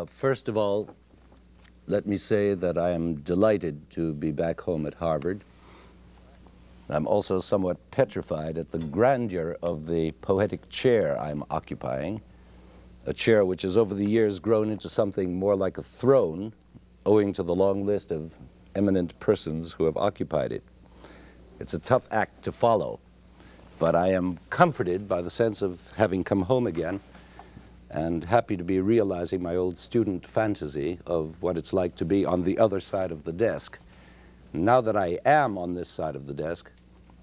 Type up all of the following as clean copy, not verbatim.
First of all, let me say that I am delighted to be back home at Harvard. I'm also somewhat petrified at the grandeur of the poetic chair I'm occupying, a chair which has over the years grown into something more like a throne, owing to the long list of eminent persons who have occupied it. It's a tough act to follow, but I am comforted by the sense of having come home again and happy to be realizing my old student fantasy of what it's like to be on the other side of the desk. Now that I am on this side of the desk,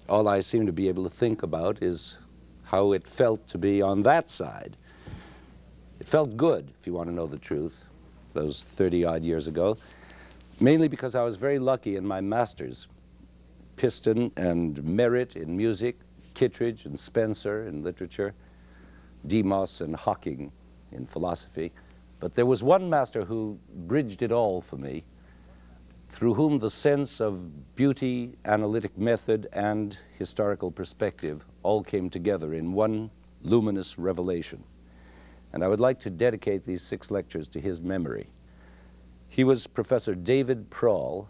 all I seem to be able to think about is how it felt to be on that side. It felt good, if you want to know the truth, those 30-odd years ago, mainly because I was very lucky in my masters, Piston and Merritt in music, Kittredge and Spencer in literature, Demos and Hocking in philosophy. But there was one master who bridged it all for me, through whom the sense of beauty, analytic method, and historical perspective all came together in one luminous revelation. And I would like to dedicate these 6 lectures to his memory. He was Professor David Proll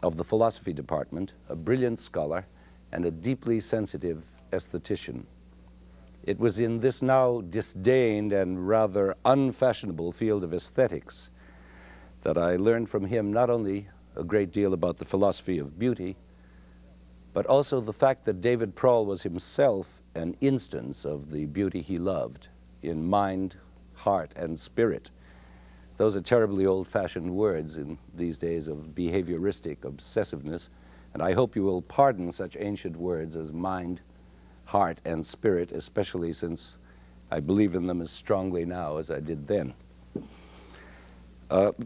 of the philosophy department, a brilliant scholar and a deeply sensitive aesthetician. It was in this now disdained and rather unfashionable field of aesthetics that I learned from him not only a great deal about the philosophy of beauty, but also the fact that David Proll was himself an instance of the beauty he loved in mind, heart, and spirit. Those are terribly old-fashioned words in these days of behavioristic obsessiveness, and I hope you will pardon such ancient words as mind, heart, and spirit, especially since I believe in them as strongly now as I did then.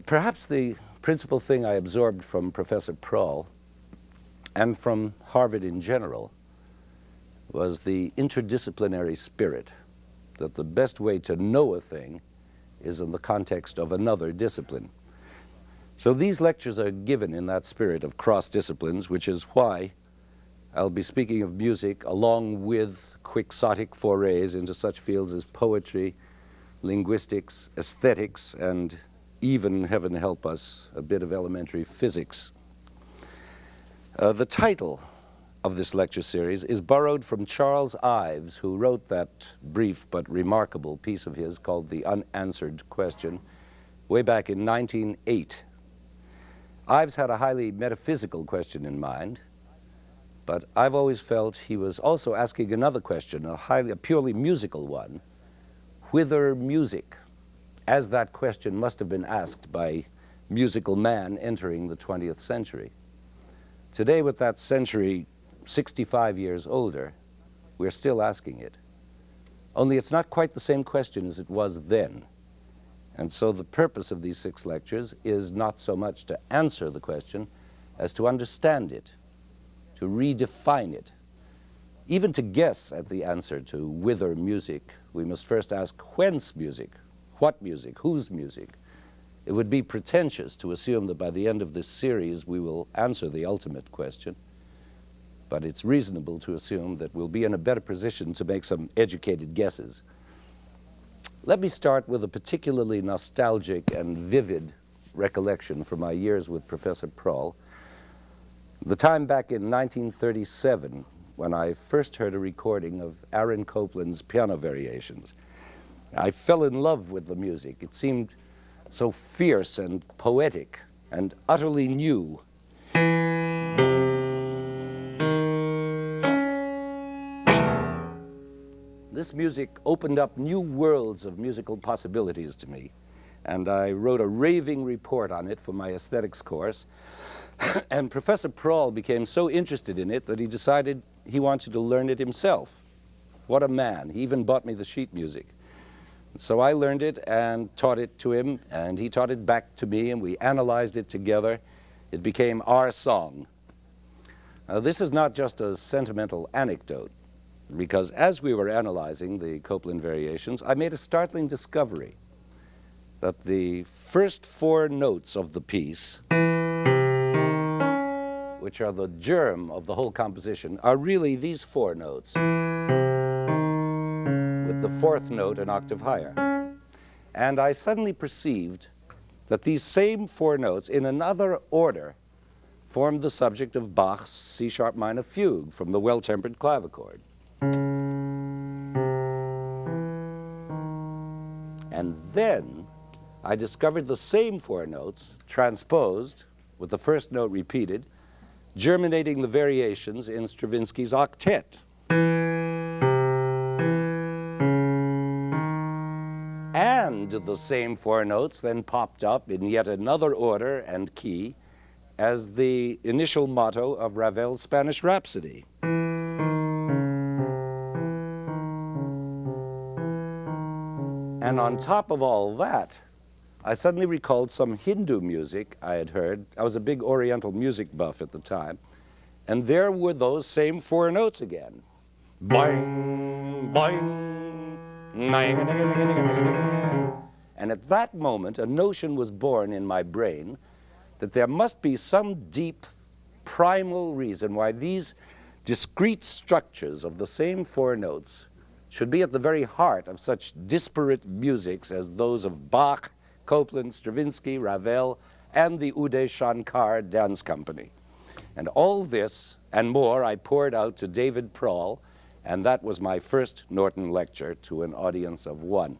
Perhaps the principal thing I absorbed from Professor Proll and from Harvard in general was the interdisciplinary spirit, that the best way to know a thing is in the context of another discipline. So these lectures are given in that spirit of cross disciplines, which is why I'll be speaking of music along with quixotic forays into such fields as poetry, linguistics, aesthetics, and even, heaven help us, a bit of elementary physics. The title of this lecture series is borrowed from Charles Ives, who wrote that brief but remarkable piece of his called The Unanswered Question way back in 1908. Ives had a highly metaphysical question in mind, but I've always felt he was also asking another question, a purely musical one: whither music? As that question must have been asked by musical man entering the 20th century. Today, with that century 65 years older, we're still asking it. Only it's not quite the same question as it was then. And so the purpose of these 6 lectures is not so much to answer the question as to understand it, to redefine it. Even to guess at the answer to whither music, we must first ask whence music, what music, whose music. It would be pretentious to assume that by the end of this series we will answer the ultimate question, but it's reasonable to assume that we'll be in a better position to make some educated guesses. Let me start with a particularly nostalgic and vivid recollection from my years with Professor Proll. The time back in 1937 when I first heard a recording of Aaron Copland's piano variations. I fell in love with the music. It seemed so fierce and poetic and utterly new. This music opened up new worlds of musical possibilities to me, and I wrote a raving report on it for my aesthetics course. And Professor Proll became so interested in it that he decided he wanted to learn it himself. What a man. He even bought me the sheet music. So I learned it and taught it to him, and he taught it back to me, and we analyzed it together. It became our song. Now, this is not just a sentimental anecdote, because as we were analyzing the Copland variations, I made a startling discovery that the first 4 notes of the piece, which are the germ of the whole composition, are really these 4 notes, with the 4th note an octave higher. And I suddenly perceived that these same four notes, in another order, formed the subject of Bach's C-sharp minor fugue from the Well-Tempered Clavichord. And then I discovered the same four notes transposed, with the first note repeated, germinating the variations in Stravinsky's octet. And the same four notes then popped up in yet another order and key as the initial motto of Ravel's Spanish Rhapsody. And on top of all that, I suddenly recalled some Hindu music I had heard. I was a big Oriental music buff at the time. And there were those same four notes again. Boing, boing, and at that moment, a notion was born in my brain that there must be some deep, primal reason why these discrete structures of the same four notes should be at the very heart of such disparate musics as those of Bach, Copland, Stravinsky, Ravel, and the Uday Shankar Dance Company. And all this and more I poured out to David Prohl, and that was my first Norton lecture to an audience of one.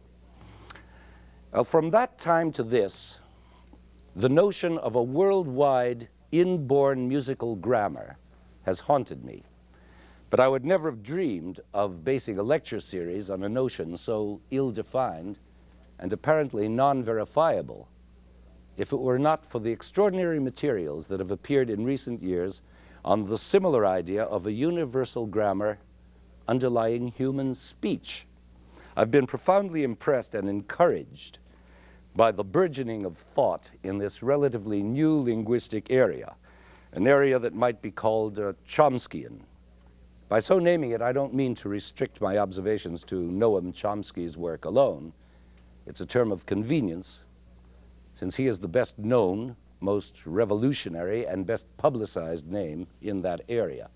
From that time to this, the notion of a worldwide inborn musical grammar has haunted me. But I would never have dreamed of basing a lecture series on a notion so ill-defined and apparently non-verifiable if it were not for the extraordinary materials that have appeared in recent years on the similar idea of a universal grammar underlying human speech. I've been profoundly impressed and encouraged by the burgeoning of thought in this relatively new linguistic area, an area that might be called Chomskyan. By so naming it, I don't mean to restrict my observations to Noam Chomsky's work alone. It's a term of convenience, since he is the best known, most revolutionary, and best publicized name in that area.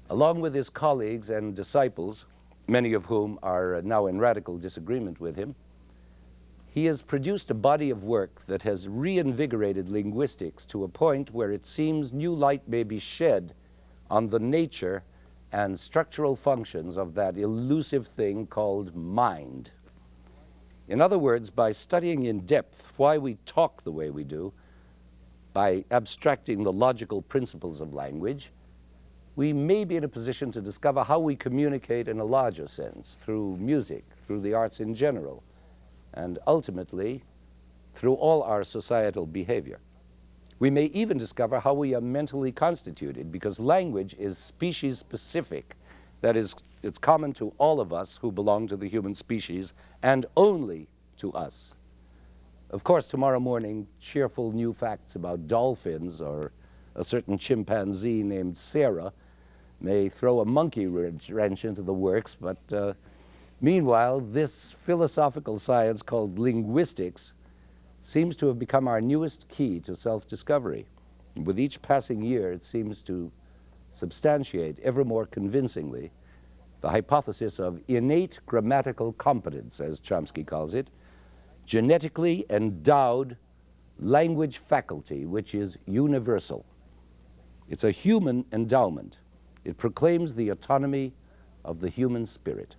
Along with his colleagues and disciples, many of whom are now in radical disagreement with him, he has produced a body of work that has reinvigorated linguistics to a point where it seems new light may be shed on the nature and structural functions of that elusive thing called mind. In other words, by studying in depth why we talk the way we do, by abstracting the logical principles of language, we may be in a position to discover how we communicate in a larger sense, through music, through the arts in general, and ultimately through all our societal behavior. We may even discover how we are mentally constituted, because language is species-specific. That is, it's common to all of us who belong to the human species, and only to us. Of course, tomorrow morning, cheerful new facts about dolphins or a certain chimpanzee named Sarah may throw a monkey wrench into the works, but meanwhile, this philosophical science called linguistics seems to have become our newest key to self-discovery. With each passing year, it seems to substantiate ever more convincingly the hypothesis of innate grammatical competence, as Chomsky calls it, genetically endowed language faculty, which is universal. It's a human endowment. It proclaims the autonomy of the human spirit.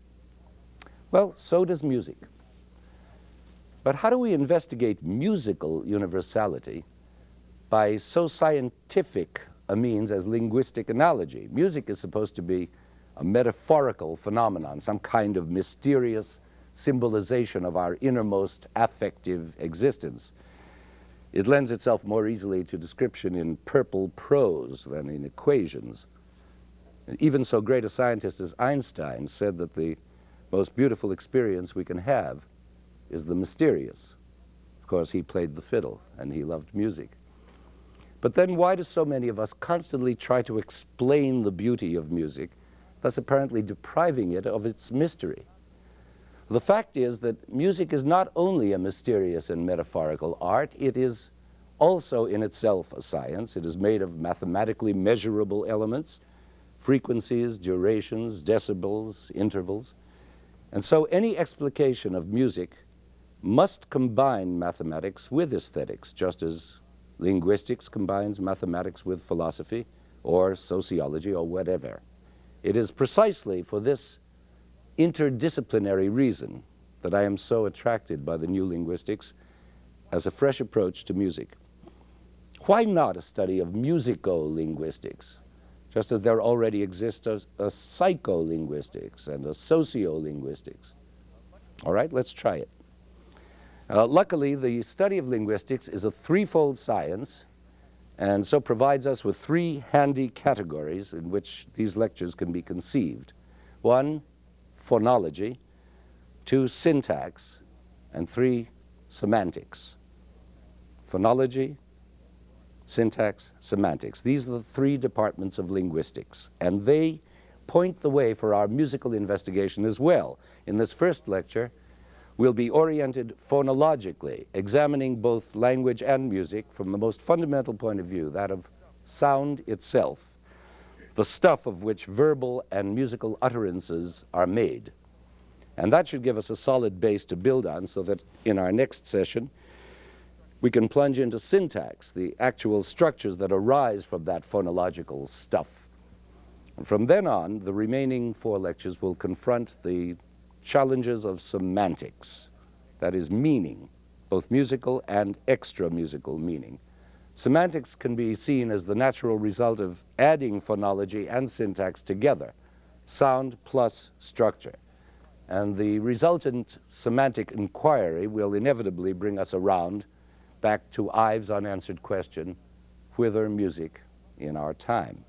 Well, so does music. But how do we investigate musical universality by so scientific a means as linguistic analogy? Music is supposed to be a metaphorical phenomenon, some kind of mysterious symbolization of our innermost affective existence. It lends itself more easily to description in purple prose than in equations. And even so great a scientist as Einstein said that the most beautiful experience we can have is the mysterious. Of course, he played the fiddle and he loved music. But then why do so many of us constantly try to explain the beauty of music, thus apparently depriving it of its mystery? The fact is that music is not only a mysterious and metaphorical art, it is also in itself a science. It is made of mathematically measurable elements, frequencies, durations, decibels, intervals. And so any explication of music must combine mathematics with aesthetics, just as linguistics combines mathematics with philosophy or sociology or whatever. It is precisely for this interdisciplinary reason that I am so attracted by the new linguistics as a fresh approach to music. Why not a study of musico-linguistics, just as there already exists a psycholinguistics and a sociolinguistics? All right, let's try it. Luckily, the study of linguistics is a threefold science, and so provides us with three handy categories in which these lectures can be conceived. One, phonology; two, syntax; and three, semantics. Phonology, syntax, semantics. These are the three departments of linguistics, and they point the way for our musical investigation as well. In this first lecture, we'll be oriented phonologically, examining both language and music from the most fundamental point of view, that of sound itself, the stuff of which verbal and musical utterances are made. And that should give us a solid base to build on, so that in our next session, we can plunge into syntax, the actual structures that arise from that phonological stuff. And from then on, the remaining four lectures will confront the challenges of semantics, that is, meaning, both musical and extra-musical meaning. Semantics can be seen as the natural result of adding phonology and syntax together, sound plus structure. And the resultant semantic inquiry will inevitably bring us around back to Ives' unanswered question, whither music in our time?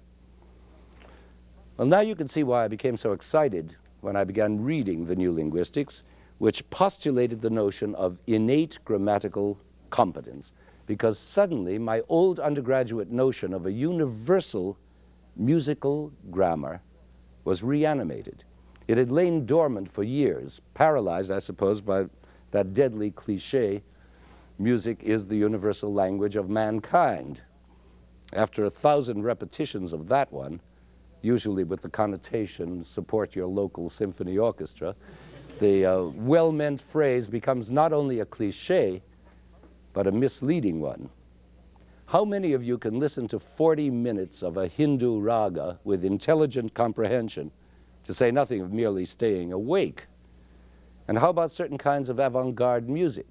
Well, now you can see why I became so excited when I began reading the new linguistics, which postulated the notion of innate grammatical competence, because suddenly my old undergraduate notion of a universal musical grammar was reanimated. It had lain dormant for years, paralyzed, I suppose, by that deadly cliche, music is the universal language of mankind. After 1,000 repetitions of that one, usually with the connotation, support your local symphony orchestra, the well-meant phrase becomes not only a cliche, but a misleading one. How many of you can listen to 40 minutes of a Hindu raga with intelligent comprehension, to say nothing of merely staying awake? And how about certain kinds of avant-garde music?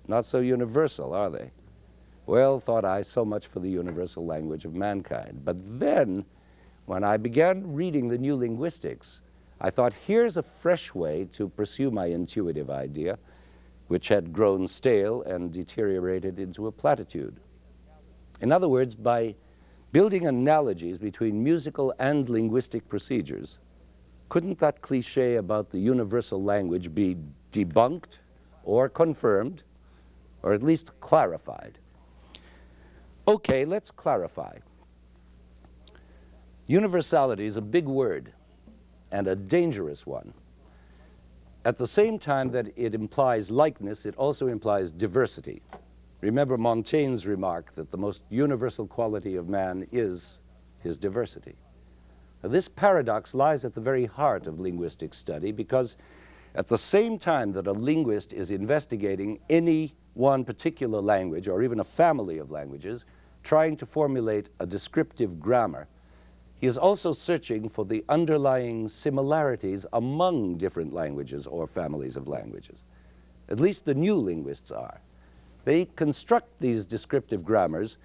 Not so universal, are they? Well, thought I, so much for the universal language of mankind. But then, when I began reading the new linguistics, I thought, here's a fresh way to pursue my intuitive idea, which had grown stale and deteriorated into a platitude. In other words, by building analogies between musical and linguistic procedures, couldn't that cliche about the universal language be debunked or confirmed, or at least clarified? Okay, let's clarify. Universality is a big word and a dangerous one. At the same time that it implies likeness, it also implies diversity. Remember Montaigne's remark that the most universal quality of man is his diversity. Now, this paradox lies at the very heart of linguistic study, because at the same time that a linguist is investigating any one particular language, or even a family of languages, trying to formulate a descriptive grammar, he is also searching for the underlying similarities among different languages or families of languages. At least the new linguists are. They construct these descriptive grammars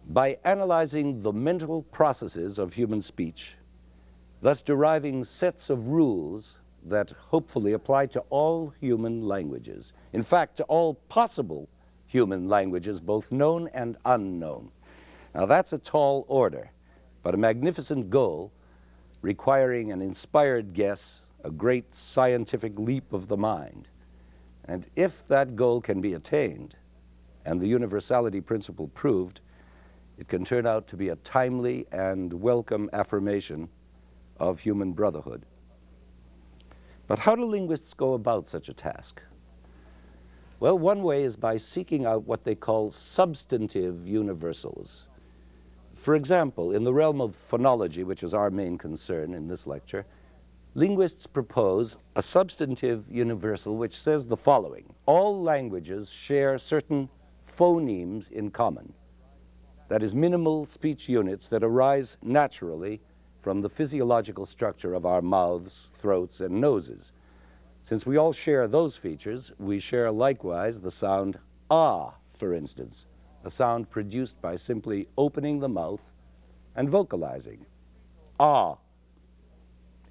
by analyzing the mental processes of human speech, thus deriving sets of rules that hopefully apply to all human languages. In fact, to all possible human languages, both known and unknown. Now, that's a tall order, but a magnificent goal requiring an inspired guess, a great scientific leap of the mind. And if that goal can be attained, and the universality principle proved, it can turn out to be a timely and welcome affirmation of human brotherhood. But how do linguists go about such a task? Well, one way is by seeking out what they call substantive universals. For example, in the realm of phonology, which is our main concern in this lecture, linguists propose a substantive universal which says the following: all languages share certain phonemes in common. That is, minimal speech units that arise naturally from the physiological structure of our mouths, throats, and noses. Since we all share those features, we share likewise the sound ah, for instance, a sound produced by simply opening the mouth and vocalizing. Ah.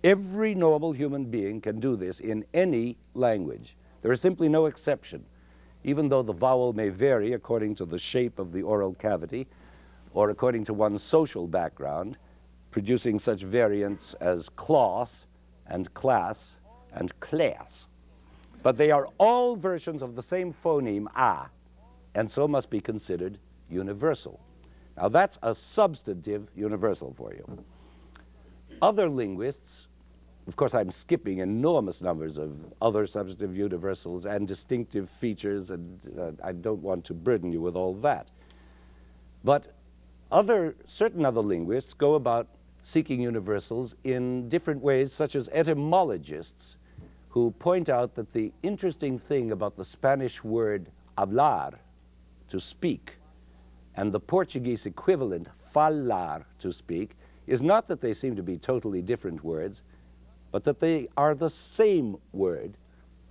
Every normal human being can do this in any language. There is simply no exception, even though the vowel may vary according to the shape of the oral cavity or according to one's social background, producing such variants as class and class and class. But they are all versions of the same phoneme ah, and so must be considered universal. Now that's a substantive universal for you. Other linguists, of course I'm skipping enormous numbers of other substantive universals and distinctive features, and I don't want to burden you with all that. But certain other linguists go about seeking universals in different ways, such as etymologists, who point out that the interesting thing about the Spanish word hablar, to speak, and the Portuguese equivalent, falar, to speak, is not that they seem to be totally different words, but that they are the same word,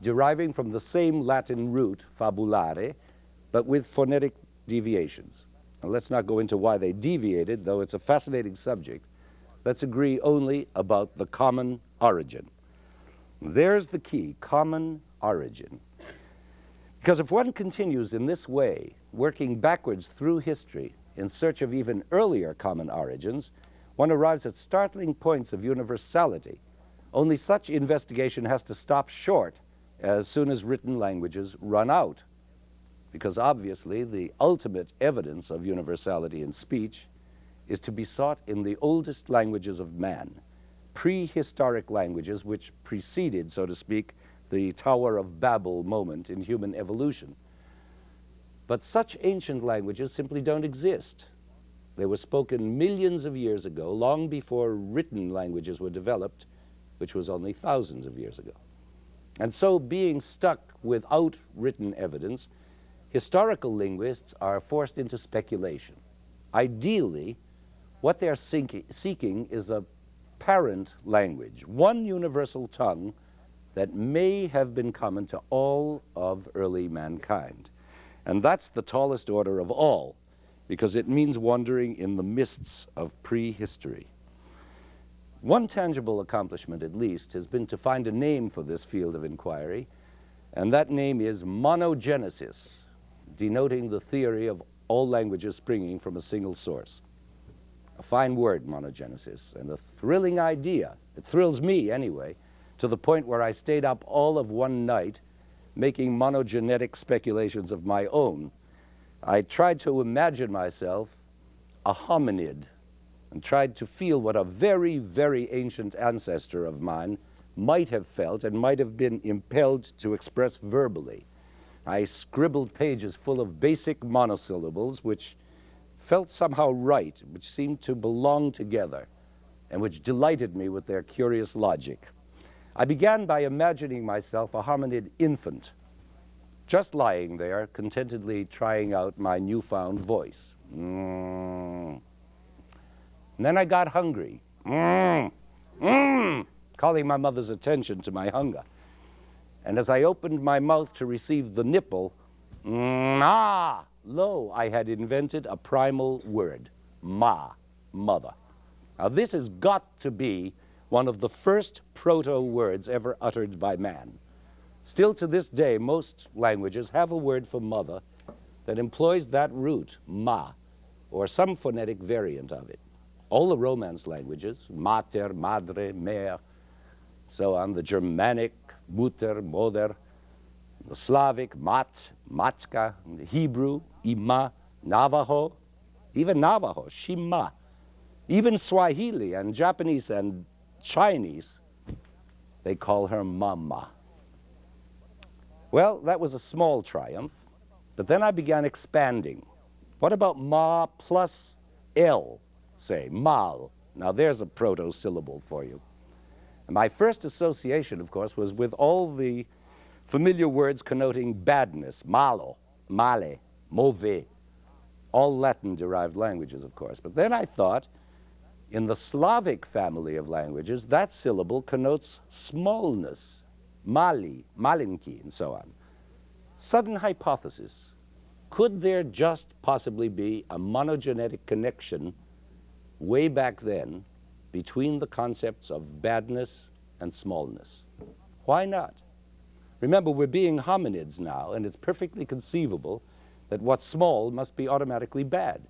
deriving from the same Latin root, fabulare, but with phonetic deviations. Now, let's not go into why they deviated, though it's a fascinating subject. Let's agree only about the common origin. There's the key, common origin. Because if one continues in this way, working backwards through history in search of even earlier common origins, one arrives at startling points of universality. Only such investigation has to stop short as soon as written languages run out, because obviously the ultimate evidence of universality in speech is to be sought in the oldest languages of man, prehistoric languages which preceded, so to speak, the Tower of Babel moment in human evolution. But such ancient languages simply don't exist. They were spoken millions of years ago, long before written languages were developed, which was only thousands of years ago. And so, being stuck without written evidence, historical linguists are forced into speculation. Ideally, what they're seeking is a parent language, one universal tongue that may have been common to all of early mankind. And that's the tallest order of all, because it means wandering in the mists of prehistory. One tangible accomplishment, at least, has been to find a name for this field of inquiry, and that name is monogenesis, denoting the theory of all languages springing from a single source. A fine word, monogenesis, and a thrilling idea. It thrills me, anyway, to the point where I stayed up all of one night making monogenetic speculations of my own. I tried to imagine myself a hominid and tried to feel what a very, very ancient ancestor of mine might have felt and might have been impelled to express verbally. I scribbled pages full of basic monosyllables which felt somehow right, which seemed to belong together, and which delighted me with their curious logic. I began by imagining myself a hominid infant, just lying there, contentedly trying out my newfound voice. And then I got hungry, calling my mother's attention to my hunger. And as I opened my mouth to receive the nipple, lo, I had invented a primal word, ma, mother. Now this has got to be one of the first proto-words ever uttered by man. Still to this day, most languages have a word for mother that employs that root, ma, or some phonetic variant of it. All the Romance languages, mater, madre, mère, so on, the Germanic, mutter, moder, the Slavic, mat, matska, the Hebrew, ima, Navajo, even Navajo, shima, even Swahili and Japanese and Chinese, they call her mama. Well, that was a small triumph, but then I began expanding. What about ma plus L, say, mal? Now there's a proto-syllable for you. And my first association, of course, was with all the familiar words connoting badness, malo, male, mauvais, all Latin-derived languages, of course. But then I thought, in the Slavic family of languages, that syllable connotes smallness, mali, malinki, and so on. Sudden hypothesis. Could there just possibly be a monogenetic connection way back then between the concepts of badness and smallness? Why not? Remember, we're being hominids now, and it's perfectly conceivable that what's small must be automatically bad.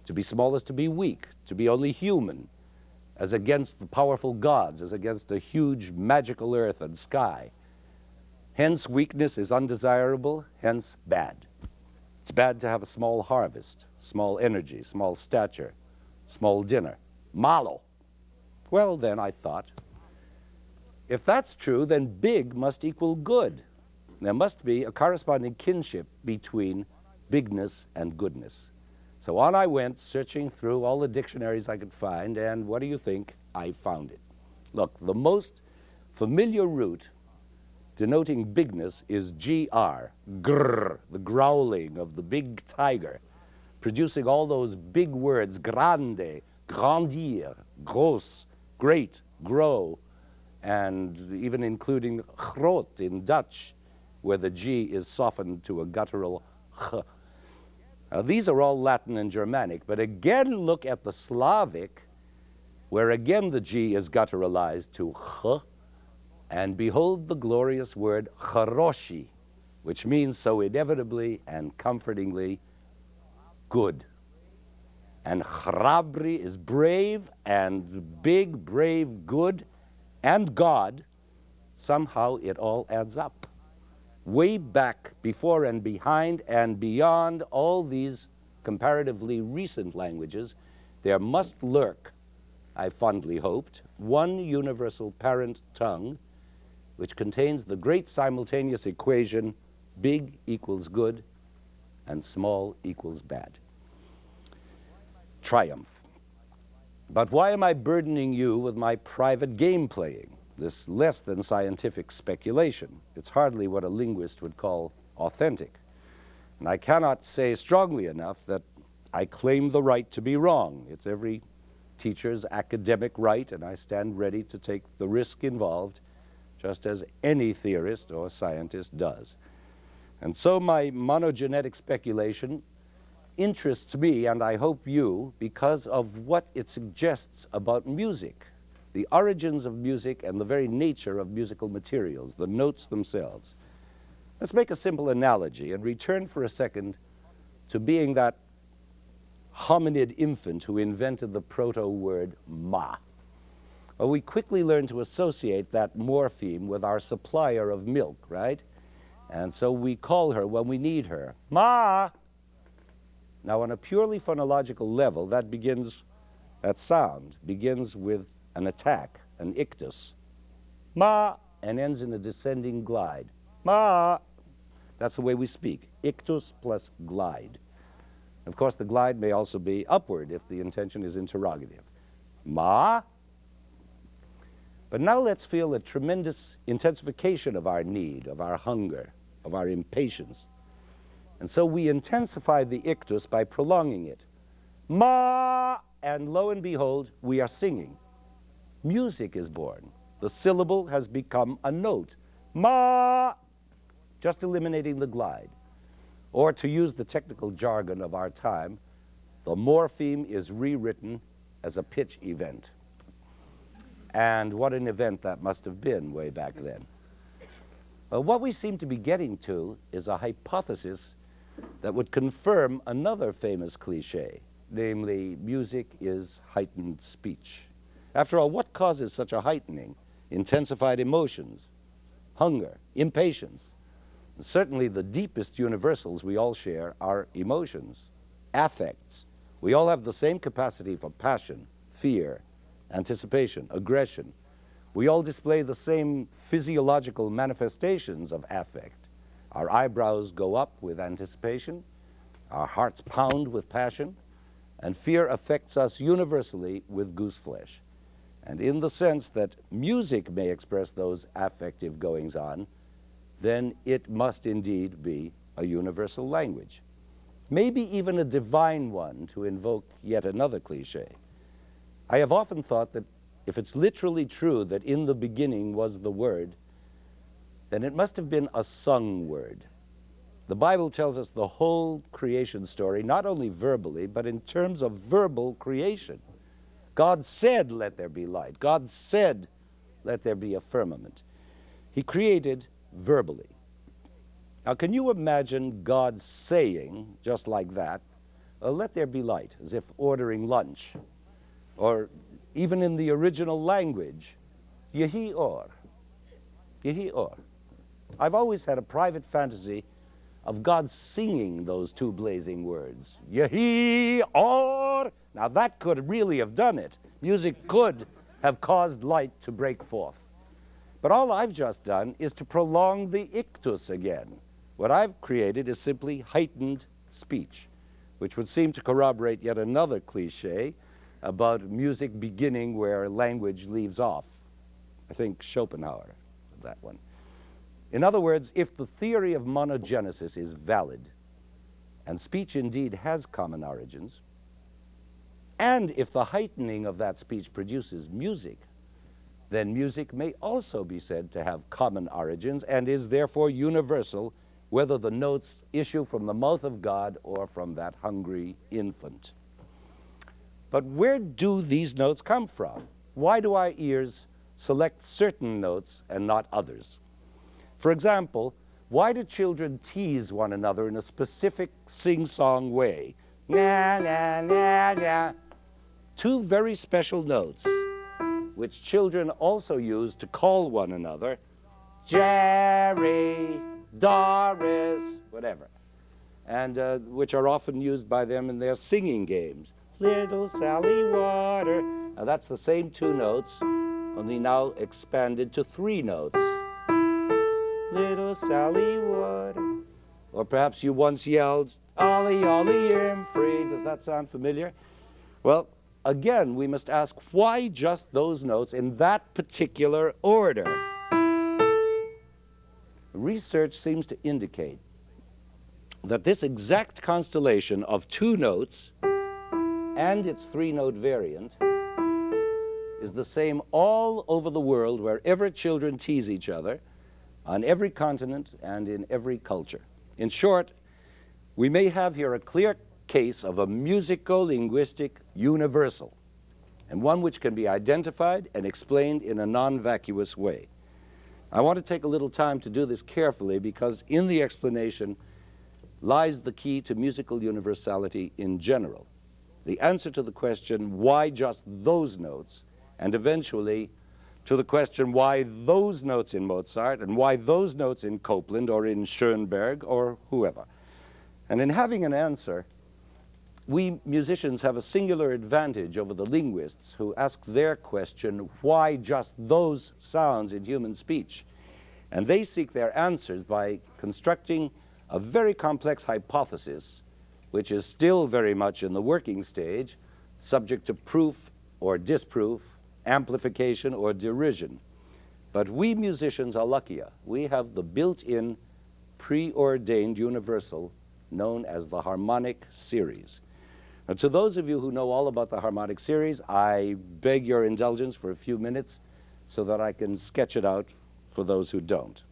To be small is to be weak, to be only human, as against the powerful gods, as against a huge magical earth and sky. Hence, weakness is undesirable, hence bad. It's bad to have a small harvest, small energy, small stature, small dinner. Malo. Well, then, I thought, if that's true, then big must equal good. There must be a corresponding kinship between bigness and goodness. So on I went, searching through all the dictionaries I could find, and what do you think? I found it. Look, the most familiar root denoting bigness is gr, grr, the growling of the big tiger, producing all those big words, grande, grandir, gros, great, grow, and even including groot in Dutch, where the G is softened to a guttural ch. Now, these are all Latin and Germanic, but again look at the Slavic, where again the G is gutturalized to ch, and behold the glorious word charoshi, which means so inevitably and comfortingly good. And chrabri is brave, and big, brave, good, and God. Somehow it all adds up. Way back, before and behind and beyond all these comparatively recent languages, there must lurk, I fondly hoped, one universal parent tongue which contains the great simultaneous equation, big equals good and small equals bad. Triumph. But why am I burdening you with my private game playing? This less than scientific speculation. It's hardly what a linguist would call authentic. And I cannot say strongly enough that I claim the right to be wrong. It's every teacher's academic right, and I stand ready to take the risk involved, just as any theorist or scientist does. And so my monogenetic speculation interests me, and I hope you, because of what it suggests about music, the origins of music and the very nature of musical materials, the notes themselves. Let's make a simple analogy and return for a second to being that hominid infant who invented the proto-word ma. Well, we quickly learned to associate that morpheme with our supplier of milk, right? And so we call her when we need her, ma. Now, on a purely phonological level, that sound begins with an attack, an ictus, ma, and ends in a descending glide, ma. That's the way we speak, ictus plus glide. Of course, the glide may also be upward if the intention is interrogative. Ma. But now let's feel a tremendous intensification of our need, of our hunger, of our impatience. And so we intensify the ictus by prolonging it. Ma, and lo and behold, we are singing. Music is born. The syllable has become a note. Ma, just eliminating the glide. Or to use the technical jargon of our time, the morpheme is rewritten as a pitch event. And what an event that must have been way back then. What we seem to be getting to is a hypothesis that would confirm another famous cliche, namely, music is heightened speech. After all, what causes such a heightening? Intensified emotions, hunger, impatience. And certainly the deepest universals we all share are emotions, affects. We all have the same capacity for passion, fear, anticipation, aggression. We all display the same physiological manifestations of affect. Our eyebrows go up with anticipation, our hearts pound with passion, and fear affects us universally with gooseflesh. And in the sense that music may express those affective goings-on, then it must indeed be a universal language. Maybe even a divine one, to invoke yet another cliché. I have often thought that if it's literally true that in the beginning was the Word, then it must have been a sung word. The Bible tells us the whole creation story, not only verbally, but in terms of verbal creation. God said, "Let there be light." God said, "Let there be a firmament." He created verbally. Now, can you imagine God saying, just like that, "Let there be light," as if ordering lunch? Or even in the original language, "Yehi or." Yehi or. I've always had a private fantasy of God singing those two blazing words. Yehi or. Now that could really have done it. Music could have caused light to break forth. But all I've just done is to prolong the ictus again. What I've created is simply heightened speech, which would seem to corroborate yet another cliché about music beginning where language leaves off. I think Schopenhauer, that one. In other words, if the theory of monogenesis is valid, and speech indeed has common origins, and if the heightening of that speech produces music, then music may also be said to have common origins and is therefore universal, whether the notes issue from the mouth of God or from that hungry infant. But where do these notes come from? Why do our ears select certain notes and not others? For example, why do children tease one another in a specific sing-song way? Na, na, na, na. Two very special notes, which children also use to call one another, Jerry, Doris, whatever, and which are often used by them in their singing games. Little Sally Water. Now that's the same two notes, only now expanded to three notes. Little Sally Water. Or perhaps you once yelled, Ollie, Ollie, I'm free. Does that sound familiar? Well, again, we must ask, why just those notes in that particular order? Research seems to indicate that this exact constellation of two notes and its three-note variant is the same all over the world wherever children tease each other, on every continent and in every culture. In short, we may have here a clear case of a musico-linguistic universal, and one which can be identified and explained in a non-vacuous way. I want to take a little time to do this carefully because in the explanation lies the key to musical universality in general. The answer to the question, why just those notes, and eventually to the question, why those notes in Mozart and why those notes in Copland or in Schoenberg or whoever. And in having an answer, we musicians have a singular advantage over the linguists who ask their question, why just those sounds in human speech? And they seek their answers by constructing a very complex hypothesis, which is still very much in the working stage, subject to proof or disproof, amplification or derision. But we musicians are luckier. We have the built-in, preordained universal known as the harmonic series. Now, to those of you who know all about the harmonic series, I beg your indulgence for a few minutes so that I can sketch it out for those who don't.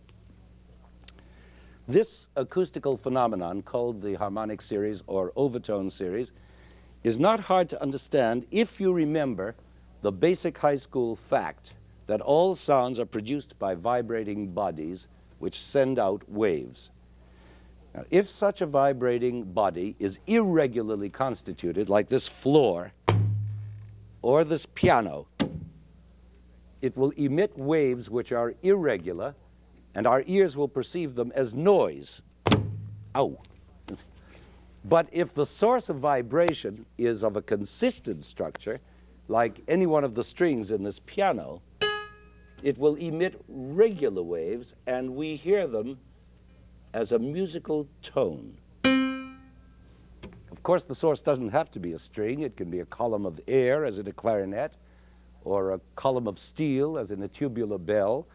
This acoustical phenomenon called the harmonic series or overtone series is not hard to understand if you remember the basic high school fact that all sounds are produced by vibrating bodies which send out waves. Now, if such a vibrating body is irregularly constituted, like this floor or this piano, it will emit waves which are irregular, and our ears will perceive them as noise. Ow. But if the source of vibration is of a consistent structure, like any one of the strings in this piano, it will emit regular waves, and we hear them as a musical tone. Of course, the source doesn't have to be a string. It can be a column of air, as in a clarinet, or a column of steel, as in a tubular bell,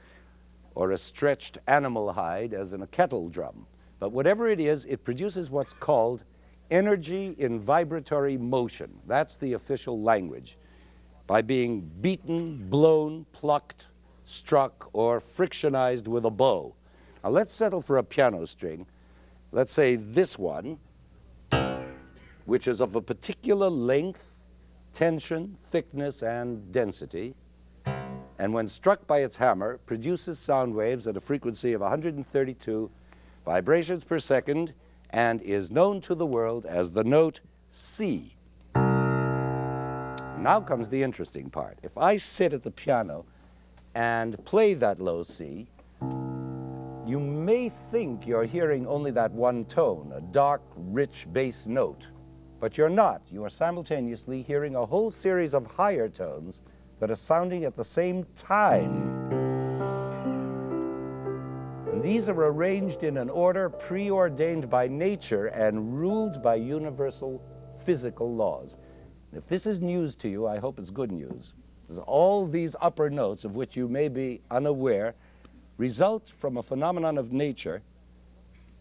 or a stretched animal hide, as in a kettle drum. But whatever it is, it produces what's called energy in vibratory motion. That's the official language. By being beaten, blown, plucked, struck, or frictionized with a bow. Now let's settle for a piano string. Let's say this one, which is of a particular length, tension, thickness, and density, and when struck by its hammer, produces sound waves at a frequency of 132 vibrations per second, and is known to the world as the note C. Now comes the interesting part. If I sit at the piano and play that low C, you may think you're hearing only that one tone, a dark, rich bass note. But you're not. You are simultaneously hearing a whole series of higher tones that are sounding at the same time. And these are arranged in an order preordained by nature and ruled by universal physical laws. If this is news to you, I hope it's good news. Because all these upper notes, of which you may be unaware, result from a phenomenon of nature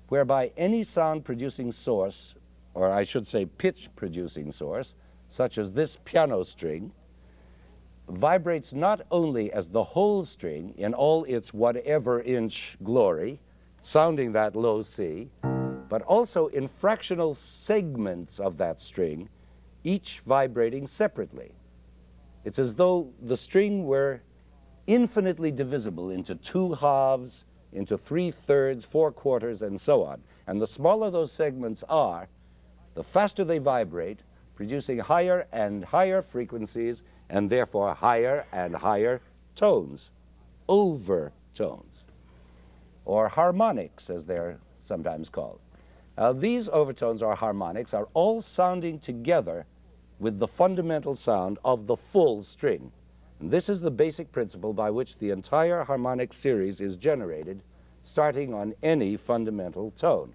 whereby any sound-producing source, or I should say pitch-producing source, such as this piano string, vibrates not only as the whole string in all its whatever-inch glory, sounding that low C, but also in fractional segments of that string, each vibrating separately. It's as though the string were infinitely divisible into 2/2, into 3/3, 4/4, and so on. And the smaller those segments are, the faster they vibrate, producing higher and higher frequencies, and therefore higher and higher tones, overtones, or harmonics, as they're sometimes called. Now, these overtones or harmonics are all sounding together with the fundamental sound of the full string. And this is the basic principle by which the entire harmonic series is generated, starting on any fundamental tone.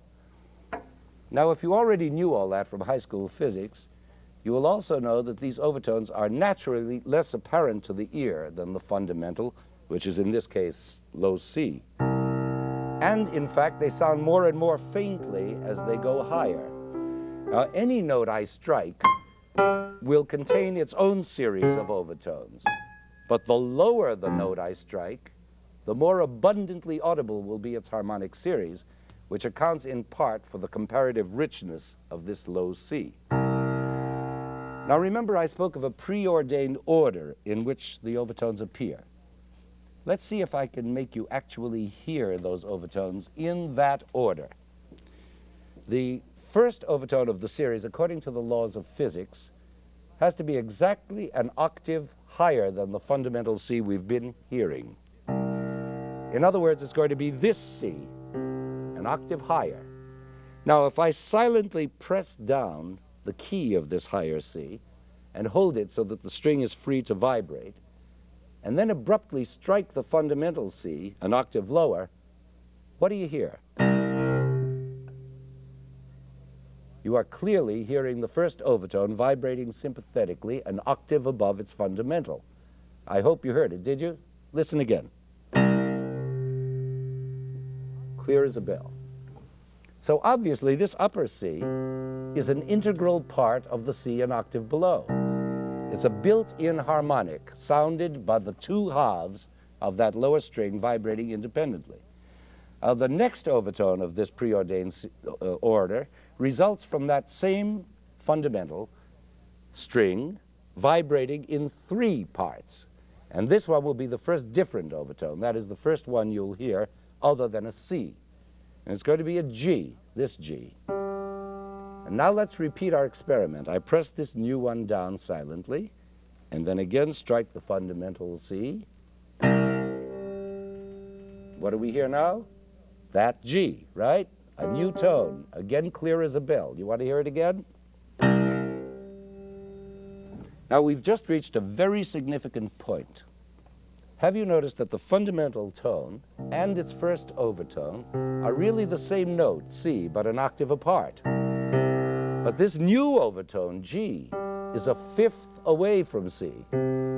Now, if you already knew all that from high school physics, you will also know that these overtones are naturally less apparent to the ear than the fundamental, which is in this case low C. And in fact, they sound more and more faintly as they go higher. Now, any note I strike will contain its own series of overtones. But the lower the note I strike, the more abundantly audible will be its harmonic series, which accounts in part for the comparative richness of this low C. Now remember, I spoke of a preordained order in which the overtones appear. Let's see if I can make you actually hear those overtones in that order. The first overtone of the series, according to the laws of physics, has to be exactly an octave higher than the fundamental C we've been hearing. In other words, it's going to be this C, an octave higher. Now, if I silently press down the key of this higher C and hold it so that the string is free to vibrate, and then abruptly strike the fundamental C, an octave lower, what do you hear? You are clearly hearing the first overtone vibrating sympathetically an octave above its fundamental. I hope you heard it, did you? Listen again. Clear as a bell. So obviously this upper C is an integral part of the C an octave below. It's a built-in harmonic sounded by the 2/2 of that lower string vibrating independently. The next overtone of this preordained order results from that same fundamental string vibrating in 3 parts. And this one will be the first different overtone. That is the first one you'll hear other than a C. And it's going to be a G, this G. And now let's repeat our experiment. I press this new one down silently, and then again strike the fundamental C. What do we hear now? That G, right? A new tone, again clear as a bell. You want to hear it again? Now we've just reached a very significant point. Have you noticed that the fundamental tone and its first overtone are really the same note, C, but an octave apart? But this new overtone, G, is a fifth away from C.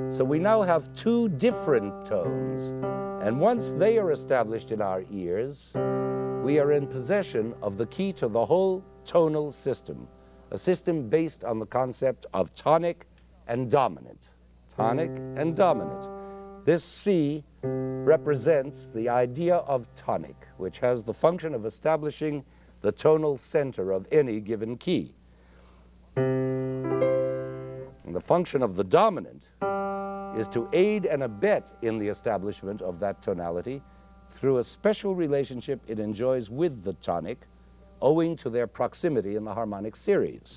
So we now have two different tones, and once they are established in our ears, we are in possession of the key to the whole tonal system, a system based on the concept of tonic and dominant. Tonic and dominant. This C represents the idea of tonic, which has the function of establishing the tonal center of any given key. And the function of the dominant is to aid and abet in the establishment of that tonality through a special relationship it enjoys with the tonic, owing to their proximity in the harmonic series.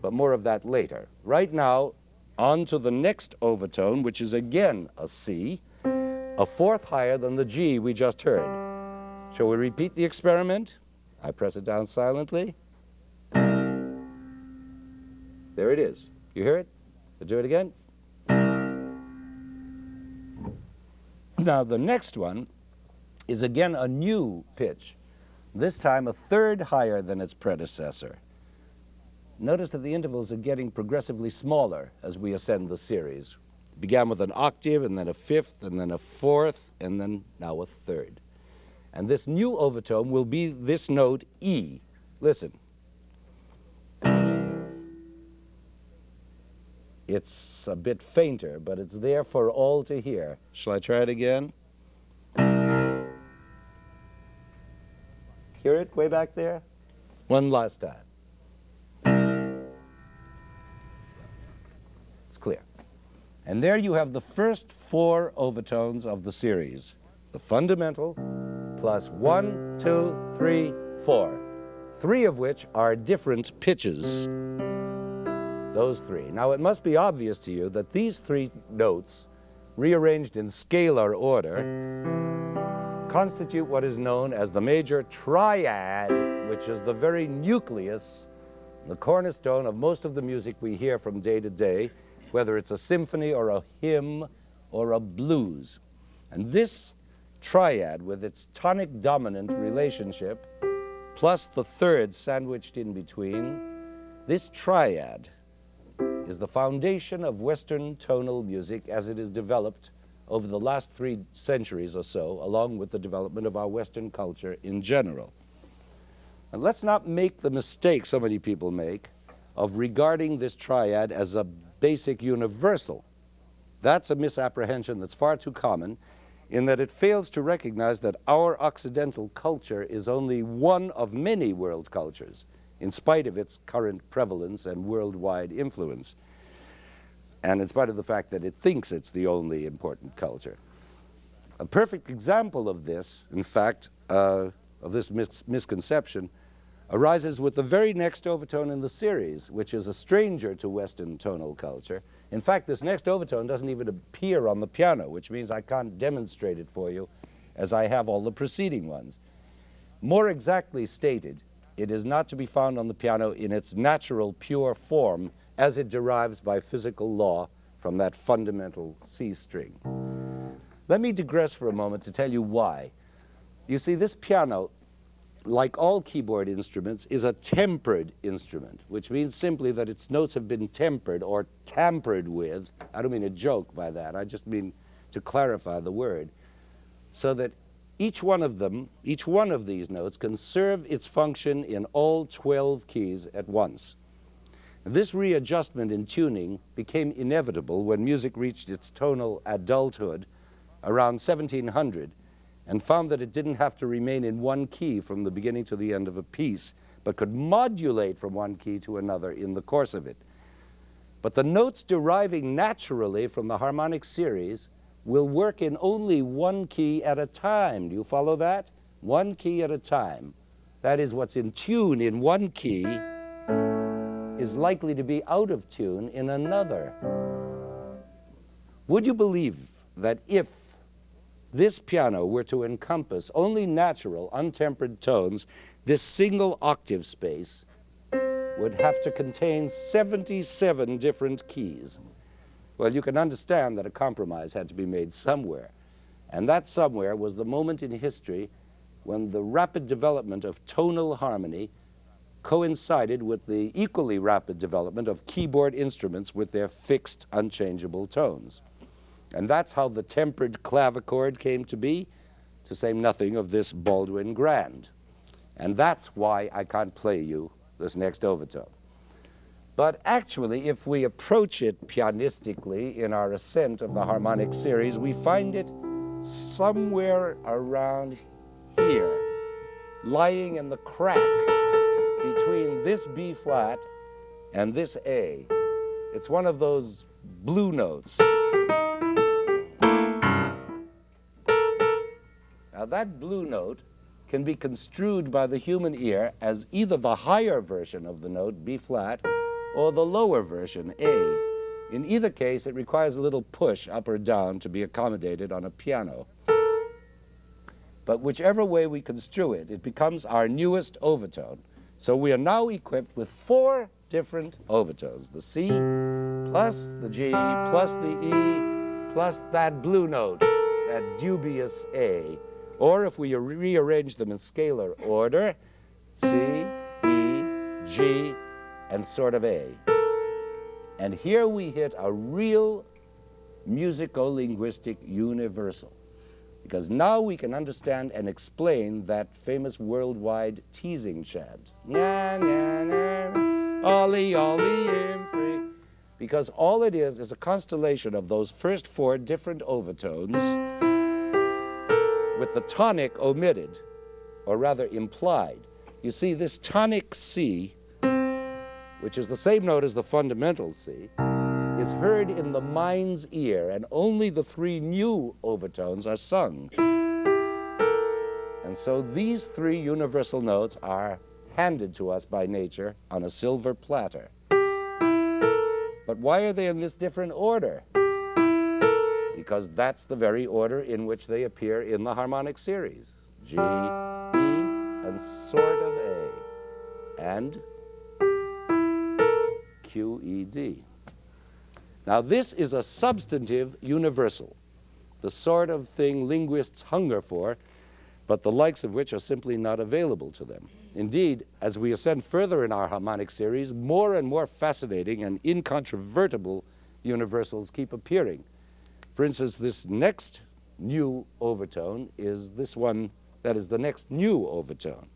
But more of that later. Right now, on to the next overtone, which is again a C, a fourth higher than the G we just heard. Shall we repeat the experiment? I press it down silently. There it is. You hear it? We'll do it again. Now the next one is again a new pitch, this time a third higher than its predecessor. Notice that the intervals are getting progressively smaller as we ascend the series. It began with an octave, and then a fifth, and then a fourth, and then now a third. And this new overtone will be this note E. Listen. It's a bit fainter, but it's there for all to hear. Shall I try it again? Hear it way back there? One last time. It's clear. And there you have the first four overtones of the series. The fundamental plus 1, 2, 3, 4. Three of which are different pitches. Those three. Now it must be obvious to you that these three notes, rearranged in scalar order, constitute what is known as the major triad, which is the very nucleus, the cornerstone of most of the music we hear from day to day, whether it's a symphony or a hymn or a blues. And this triad, with its tonic-dominant relationship, plus the third sandwiched in between, this triad is the foundation of Western tonal music as it is developed over the last 3 centuries or so, along with the development of our Western culture in general. And let's not make the mistake so many people make of regarding this triad as a basic universal. That's a misapprehension that's far too common, in that it fails to recognize that our Occidental culture is only one of many world cultures, in spite of its current prevalence and worldwide influence, and in spite of the fact that it thinks it's the only important culture. A perfect example of this, in fact, of this misconception, arises with the very next overtone in the series, which is a stranger to Western tonal culture. In fact, this next overtone doesn't even appear on the piano, which means I can't demonstrate it for you as I have all the preceding ones. More exactly stated, it is not to be found on the piano in its natural, pure form as it derives by physical law from that fundamental C string. Let me digress for a moment to tell you why. You see, this piano, like all keyboard instruments, is a tempered instrument, which means simply that its notes have been tempered or tampered with. I don't mean a joke by that. I just mean to clarify the word, so that each one of these notes can serve its function in all 12 keys at once. This readjustment in tuning became inevitable when music reached its tonal adulthood around 1700 and found that it didn't have to remain in one key from the beginning to the end of a piece, but could modulate from one key to another in the course of it. But the notes deriving naturally from the harmonic series will work in only one key at a time. Do you follow that? One key at a time. That is, what's in tune in one key is likely to be out of tune in another. Would you believe that if this piano were to encompass only natural, untempered tones, this single octave space would have to contain 77 different keys? Well, you can understand that a compromise had to be made somewhere. And that somewhere was the moment in history when the rapid development of tonal harmony coincided with the equally rapid development of keyboard instruments with their fixed, unchangeable tones. And that's how the tempered clavichord came to be, to say nothing of this Baldwin Grand. And that's why I can't play you this next overtone. But actually, if we approach it pianistically in our ascent of the harmonic series, we find it somewhere around here, lying in the crack between this B flat and this A. It's one of those blue notes. Now that blue note can be construed by the human ear as either the higher version of the note, B flat, or the lower version, A. In either case, it requires a little push up or down to be accommodated on a piano. But whichever way we construe it, it becomes our newest overtone. So we are now equipped with 4 different overtones: the C, plus the G, plus the E, plus that blue note, that dubious A. Or if we rearrange them in scalar order, C, E, G, and sort of A. And here we hit a real musico-linguistic universal, because now we can understand and explain that famous worldwide teasing chant. Na, na, na, ollie, ollie, im free. Because all it is a constellation of those first 4 different overtones with the tonic omitted, or rather implied. You see, this tonic C, which is the same note as the fundamental C, is heard in the mind's ear, and only the 3 new overtones are sung. And so these 3 universal notes are handed to us by nature on a silver platter. But why are they in this different order? Because that's the very order in which they appear in the harmonic series. G, E, and sort of A, and Q, E, D. Now this is a substantive universal, the sort of thing linguists hunger for, but the likes of which are simply not available to them. Indeed, as we ascend further in our harmonic series, more and more fascinating and incontrovertible universals keep appearing. For instance, this next new overtone is this one, that is the next new overtone,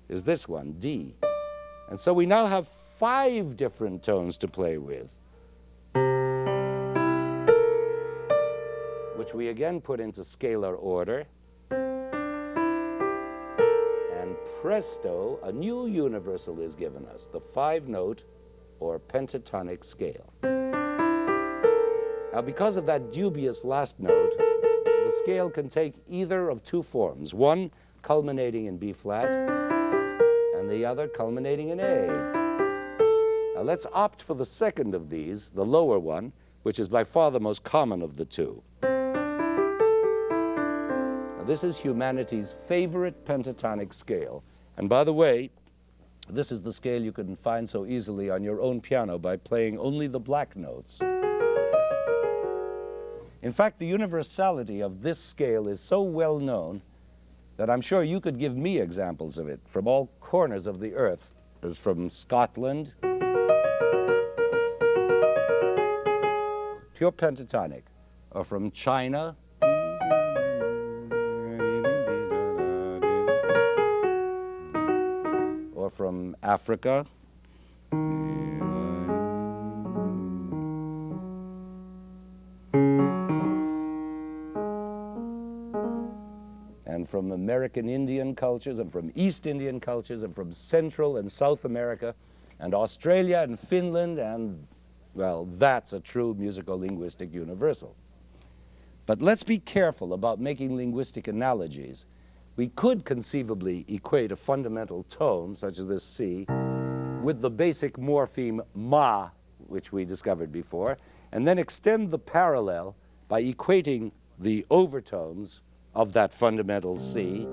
is this one, D. And so we now have 5 different tones to play with, which we again put into scalar order. And presto, a new universal is given us, the 5-note or pentatonic scale. Now, because of that dubious last note, the scale can take either of 2 forms, one culminating in B flat and the other culminating in A. Now, let's opt for the second of these, the lower one, which is by far the most common of the 2. Now, this is humanity's favorite pentatonic scale. And by the way, this is the scale you can find so easily on your own piano by playing only the black notes. In fact, the universality of this scale is so well known that I'm sure you could give me examples of it from all corners of the earth, as from Scotland, pure pentatonic, or from China, or from Africa, and from American Indian cultures, and from East Indian cultures, and from Central and South America, and Australia and Finland, and, well, that's a true musico-linguistic universal. But let's be careful about making linguistic analogies. We could conceivably equate a fundamental tone, such as this C, with the basic morpheme ma, which we discovered before, and then extend the parallel by equating the overtones of that fundamental C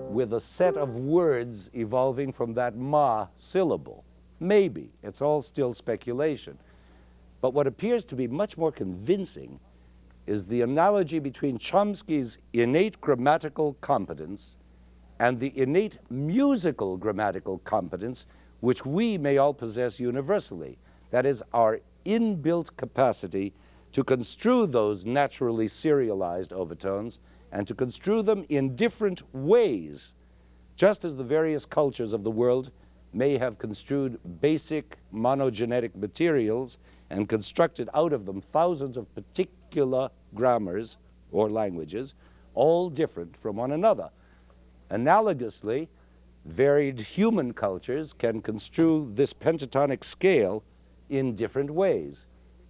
with a set of words evolving from that ma syllable. Maybe. It's all still speculation. But what appears to be much more convincing is the analogy between Chomsky's innate grammatical competence and the innate musical grammatical competence which we may all possess universally. That is, our inbuilt capacity to construe those naturally serialized overtones and to construe them in different ways, just as the various cultures of the world may have construed basic monogenetic materials and constructed out of them thousands of particular grammars or languages, all different from one another. Analogously, varied human cultures can construe this pentatonic scale in different ways,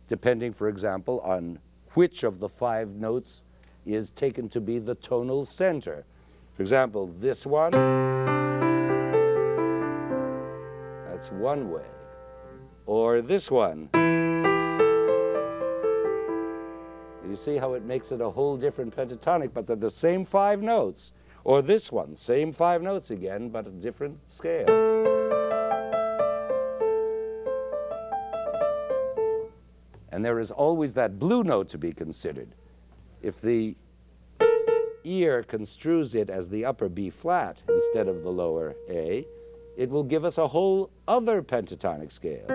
depending, for example, on which of the 5 notes is taken to be the tonal center. For example, this one, that's one way. Or this one. You see how it makes it a whole different pentatonic, but they're the same 5 notes. Or this one, same 5 notes again, but a different scale. And there is always that blue note to be considered. If the ear construes it as the upper B flat instead of the lower A, it will give us a whole other pentatonic scale,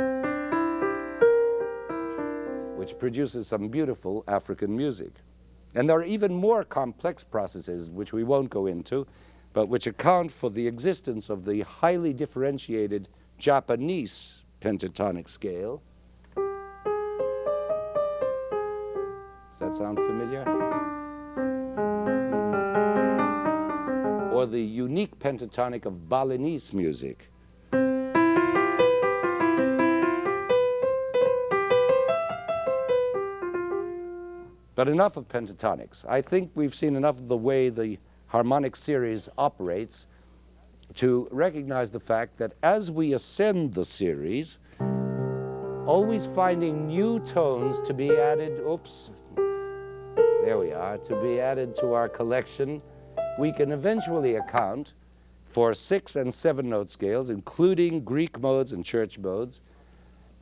which produces some beautiful African music. And there are even more complex processes, which we won't go into, but which account for the existence of the highly differentiated Japanese pentatonic scale. Does that sound familiar? Or the unique pentatonic of Balinese music. But enough of pentatonics. I think we've seen enough of the way the harmonic series operates to recognize the fact that as we ascend the series, always finding new tones to be added, there we are, to be added to our collection, we can eventually account for 6 and 7 note scales, including Greek modes and church modes,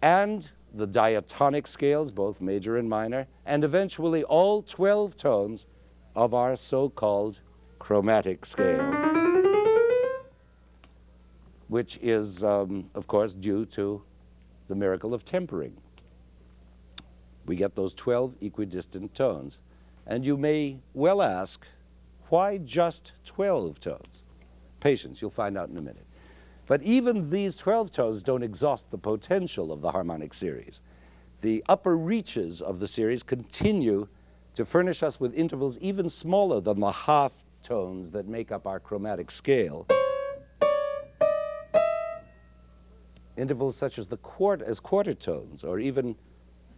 and the diatonic scales, both major and minor, and eventually all 12 tones of our so-called chromatic scale, which is, of course, due to the miracle of tempering. We get those 12 equidistant tones. And you may well ask, why just 12 tones? Patience, you'll find out in a minute. But even these 12 tones don't exhaust the potential of the harmonic series. The upper reaches of the series continue to furnish us with intervals even smaller than the half tones that make up our chromatic scale. Intervals such as quarter tones, or even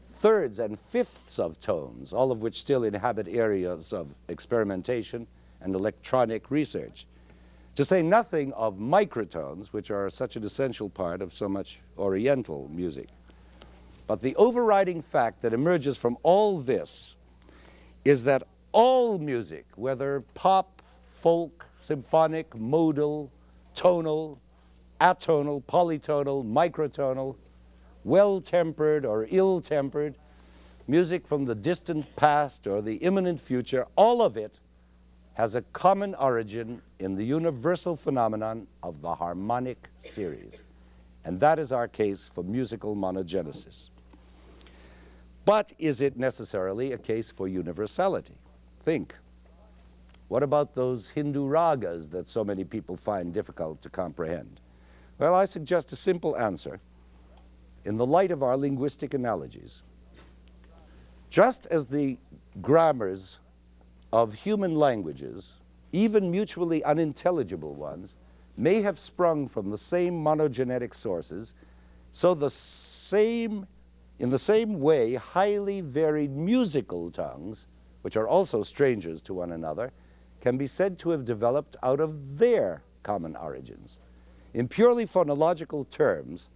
thirds and fifths of tones, all of which still inhabit areas of experimentation and electronic research. To say nothing of microtones, which are such an essential part of so much Oriental music. But the overriding fact that emerges from all this is that all music, whether pop, folk, symphonic, modal, tonal, atonal, polytonal, microtonal, well-tempered or ill-tempered, music from the distant past or the imminent future, all of it has a common origin in the universal phenomenon of the harmonic series. And that is our case for musical monogenesis. But is it necessarily a case for universality? Think. What about those Hindu ragas that so many people find difficult to comprehend? Well, I suggest a simple answer in the light of our linguistic analogies. Just as the grammars of human languages, even mutually unintelligible ones, may have sprung from the same monogenetic sources, so in the same way, highly varied musical tongues, which are also strangers to one another, can be said to have developed out of their common origins. In purely phonological terms,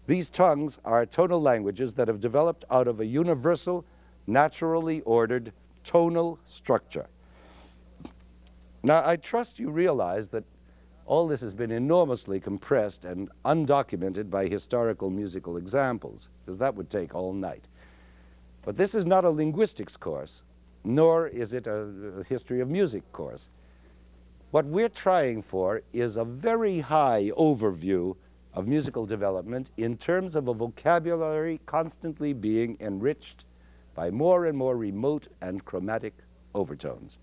these tongues are tonal languages that have developed out of a universal, naturally ordered tonal structure. Now, I trust you realize that all this has been enormously compressed and undocumented by historical musical examples, because that would take all night. But this is not a linguistics course, nor is it a history of music course. What we're trying for is a very high overview of musical development in terms of a vocabulary constantly being enriched by more and more remote and chromatic overtones.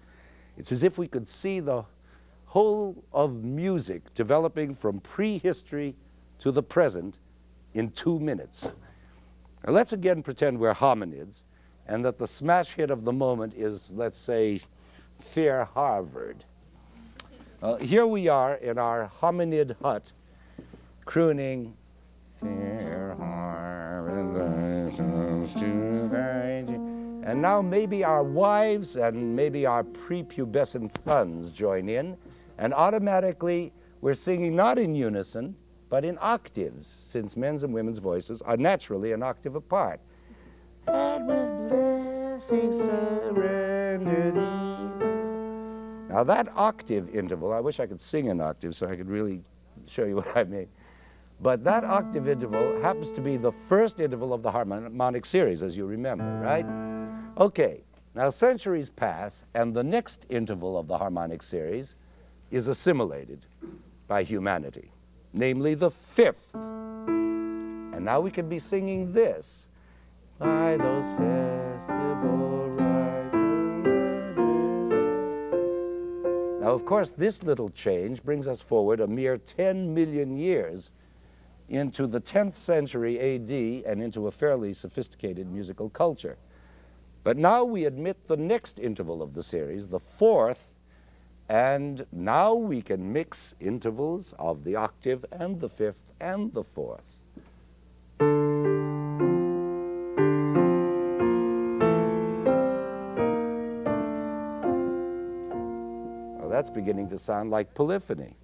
It's as if we could see the whole of music developing from prehistory to the present in 2 minutes. Now let's again pretend we're hominids and that the smash hit of the moment is, let's say, Fair Harvard. Here we are in our hominid hut crooning, Fair Harvard, and now maybe our wives and maybe our prepubescent sons join in, and automatically we're singing not in unison, but in octaves, since men's and women's voices are naturally an octave apart. And with blessing surrender thee. Now that octave interval, I wish I could sing an octave so I could really show you what I mean. But that octave interval happens to be the first interval of the harmonic series, as you remember, right? Okay, now centuries pass, and the next interval of the harmonic series is assimilated by humanity, namely the fifth. And now we can be singing this. By those festival rites. Now, of course, this little change brings us forward a mere 10 million years into the 10th century AD and into a fairly sophisticated musical culture. But now we admit the next interval of the series, the fourth, and now we can mix intervals of the octave and the fifth and the fourth. Well, that's beginning to sound like polyphony.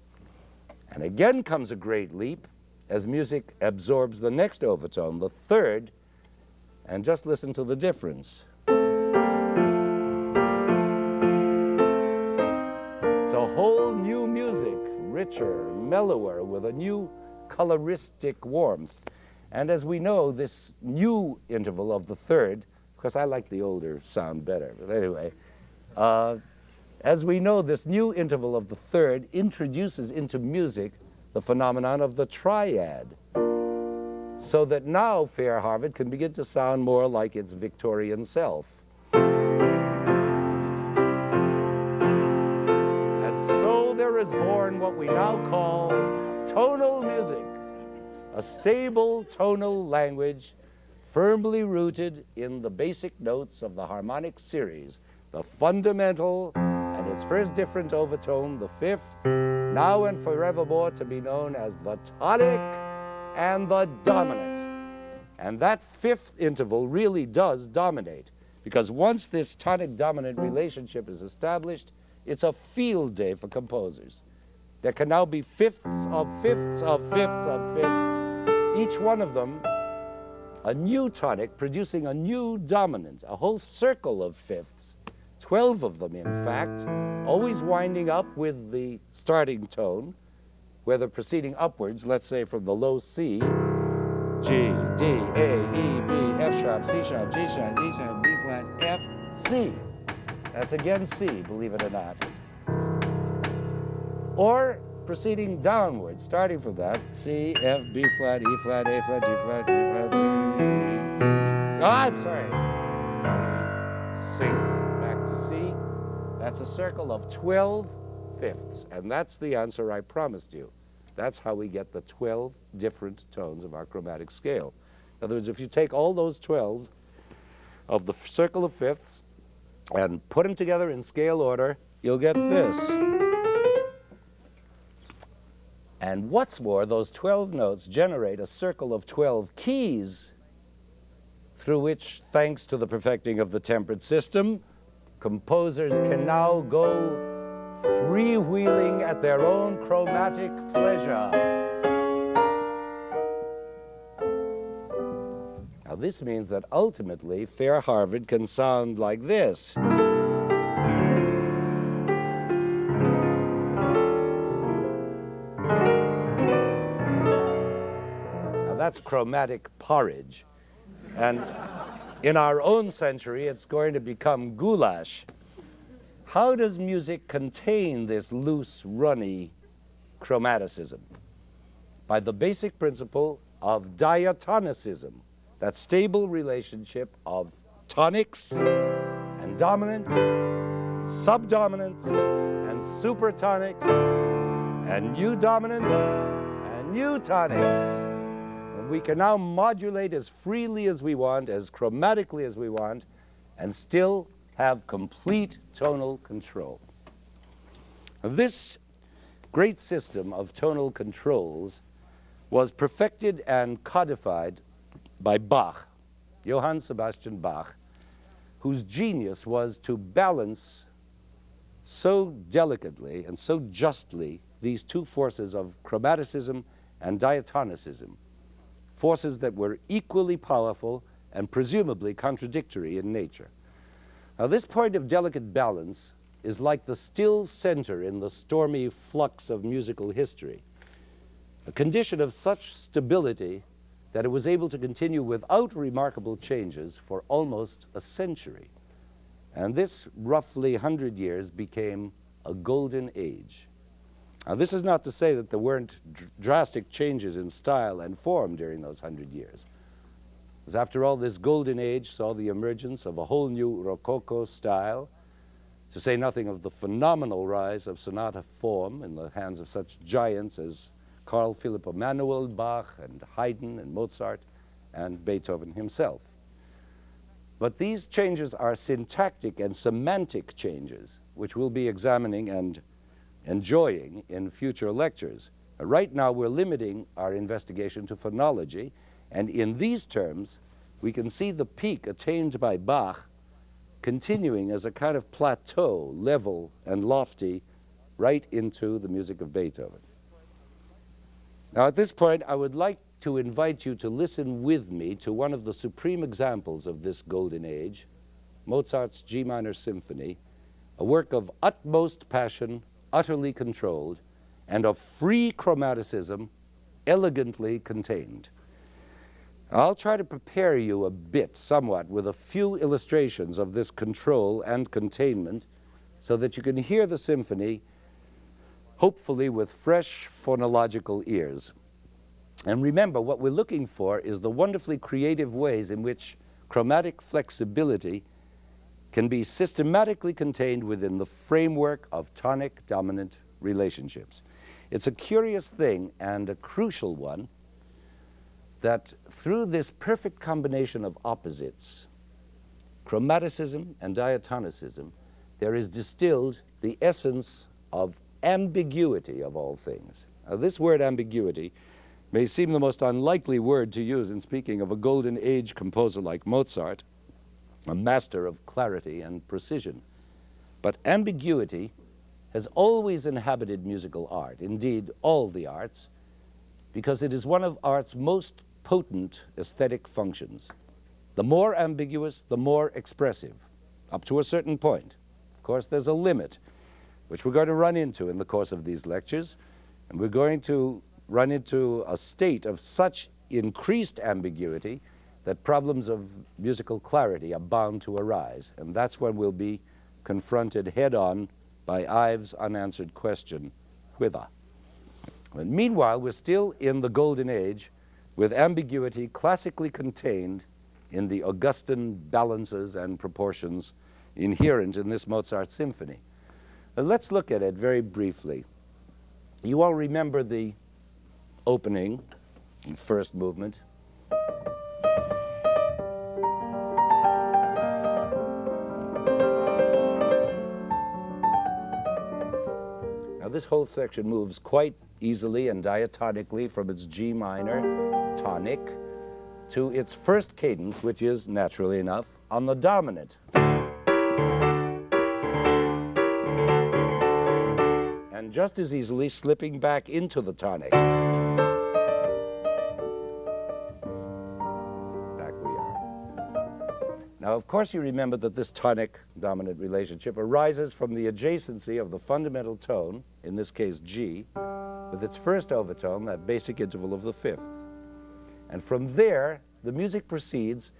And again comes a great leap as music absorbs the next overtone, the third, and just listen to the difference. It's a whole new music, richer, mellower, with a new coloristic warmth. And as we know, this new interval of the third, because I like the older sound better, but anyway, as we know, this new interval of the third introduces into music the phenomenon of the triad, so that now Fair Harvard can begin to sound more like its Victorian self. And so there is born what we now call tonal music, a stable tonal language firmly rooted in the basic notes of the harmonic series, the fundamental and its first different overtone, the fifth, now and forevermore to be known as the tonic and the dominant. And that fifth interval really does dominate, because once this tonic-dominant relationship is established, it's a field day for composers. There can now be fifths of fifths of fifths of fifths, each one of them a new tonic producing a new dominant, a whole circle of fifths, 12 of them in fact, always winding up with the starting tone, whether proceeding upwards, let's say from the low C, G, D, A, E, B, F sharp, C sharp, G sharp, E sharp, B flat, F, C. That's again C, believe it or not. Or proceeding downwards, starting from that, C, F, B flat, E flat, A flat, G flat, D flat, C. I'm sorry. C, back to C. That's a circle of 12 fifths, and that's the answer I promised you. That's how we get the 12 different tones of our chromatic scale. In other words, if you take all those 12 of the circle of fifths and put them together in scale order, you'll get this. And what's more, those 12 notes generate a circle of 12 keys through which, thanks to the perfecting of the tempered system, composers can now go freewheeling at their own chromatic pleasure. Now this means that ultimately Fair Harvard can sound like this. Now that's chromatic porridge. And in our own century, it's going to become goulash. How does music contain this loose, runny chromaticism? by the basic principle of diatonicism, that stable relationship of tonics and dominants, subdominants and supertonics, and new dominants and new tonics. And we can now modulate as freely as we want, as chromatically as we want, and still have complete tonal control. This great system of tonal controls was perfected and codified by Bach, Johann Sebastian Bach, whose genius was to balance so delicately and so justly these two forces of chromaticism and diatonicism, forces that were equally powerful and presumably contradictory in nature. Now, this point of delicate balance is like the still center in the stormy flux of musical history, a condition of such stability that it was able to continue without remarkable changes for almost a century. And this roughly 100 years became a golden age. Now, this is not to say that there weren't drastic changes in style and form during those 100 years. Because after all, this golden age saw the emergence of a whole new Rococo style, to say nothing of the phenomenal rise of sonata form in the hands of such giants as Carl Philipp Emanuel Bach and Haydn and Mozart and Beethoven himself. But these changes are syntactic and semantic changes, which we'll be examining and enjoying in future lectures. Right now, we're limiting our investigation to phonology, and in these terms, we can see the peak attained by Bach continuing as a kind of plateau, level and lofty, right into the music of Beethoven. Now, at this point, I would like to invite you to listen with me to one of the supreme examples of this golden age, Mozart's G minor symphony, a work of utmost passion, utterly controlled, and of free chromaticism, elegantly contained. I'll try to prepare you a bit, somewhat, with a few illustrations of this control and containment so that you can hear the symphony, hopefully with fresh phonological ears. And remember, what we're looking for is the wonderfully creative ways in which chromatic flexibility can be systematically contained within the framework of tonic-dominant relationships. It's a curious thing and a crucial one that through this perfect combination of opposites, chromaticism and diatonicism, there is distilled the essence of ambiguity of all things. Now, this word ambiguity may seem the most unlikely word to use in speaking of a golden age composer like Mozart, a master of clarity and precision. But ambiguity has always inhabited musical art, indeed all the arts, because it is one of art's most potent aesthetic functions. The more ambiguous, the more expressive, up to a certain point. Of course, there's a limit, which we're going to run into in the course of these lectures, and we're going to run into a state of such increased ambiguity that problems of musical clarity are bound to arise, and that's when we'll be confronted head-on by Ives' unanswered question, whither? And meanwhile, we're still in the golden age with ambiguity classically contained in the Augustan balances and proportions inherent in this Mozart symphony. Let's look at it very briefly. You all remember the opening and first movement. Now, this whole section moves quite easily and diatonically from its G minor tonic to its first cadence, which is, naturally enough, on the dominant. And just as easily slipping back into the tonic. Back we are. Now, of course, you remember that this tonic-dominant relationship arises from the adjacency of the fundamental tone, in this case G, with its first overtone, that basic interval of the fifth. And from there, the music proceeds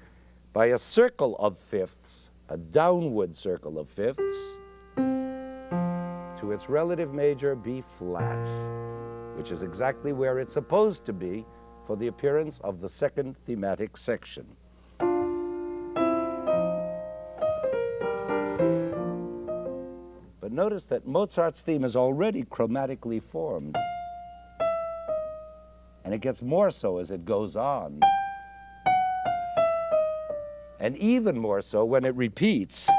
by a circle of fifths, a downward circle of fifths, to its relative major B flat, which is exactly where it's supposed to be for the appearance of the second thematic section. But notice that Mozart's theme is already chromatically formed, and it gets more so as it goes on, and even more so when it repeats.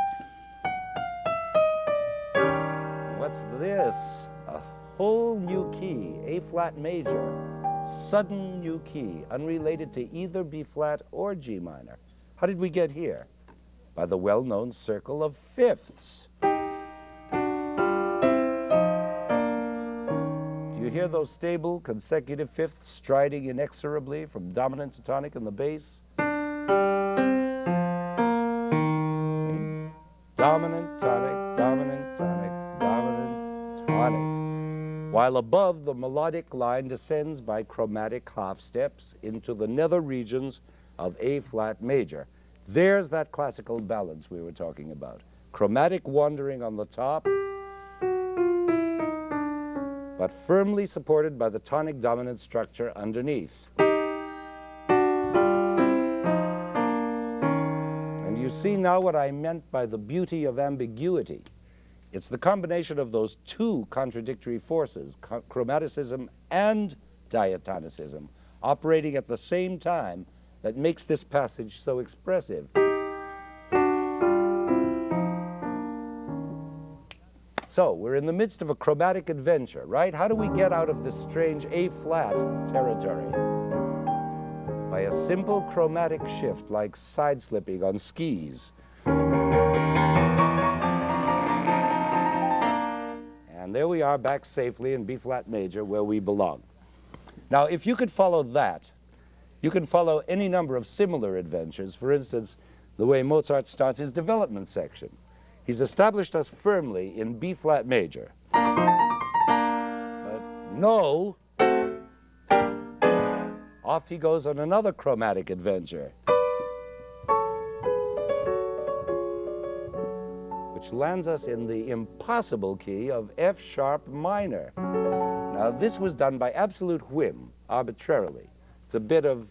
What's this? A whole new key, A flat major, sudden new key, unrelated to either B flat or G minor. How did we get here? By the well-known circle of fifths. Do you hear those stable consecutive fifths striding inexorably from dominant to tonic in the bass? Dominant, tonic, dominant, tonic, dominant, tonic. While above, the melodic line descends by chromatic half steps into the nether regions of A flat major. There's that classical balance we were talking about. Chromatic wandering on the top, but firmly supported by the tonic dominant structure underneath. And you see now what I meant by the beauty of ambiguity. It's the combination of those two contradictory forces, chromaticism and diatonicism, operating at the same time, that makes this passage so expressive. So, we're in the midst of a chromatic adventure, right? How do we get out of this strange A-flat territory? By a simple chromatic shift, like side-slipping on skis. And there we are, back safely in B-flat major, where we belong. Now, if you could follow that, you can follow any number of similar adventures. For instance, the way Mozart starts his development section. He's established us firmly in B-flat major. But no, off he goes on another chromatic adventure, which lands us in the impossible key of F sharp minor. Now, this was done by absolute whim, arbitrarily. It's a bit of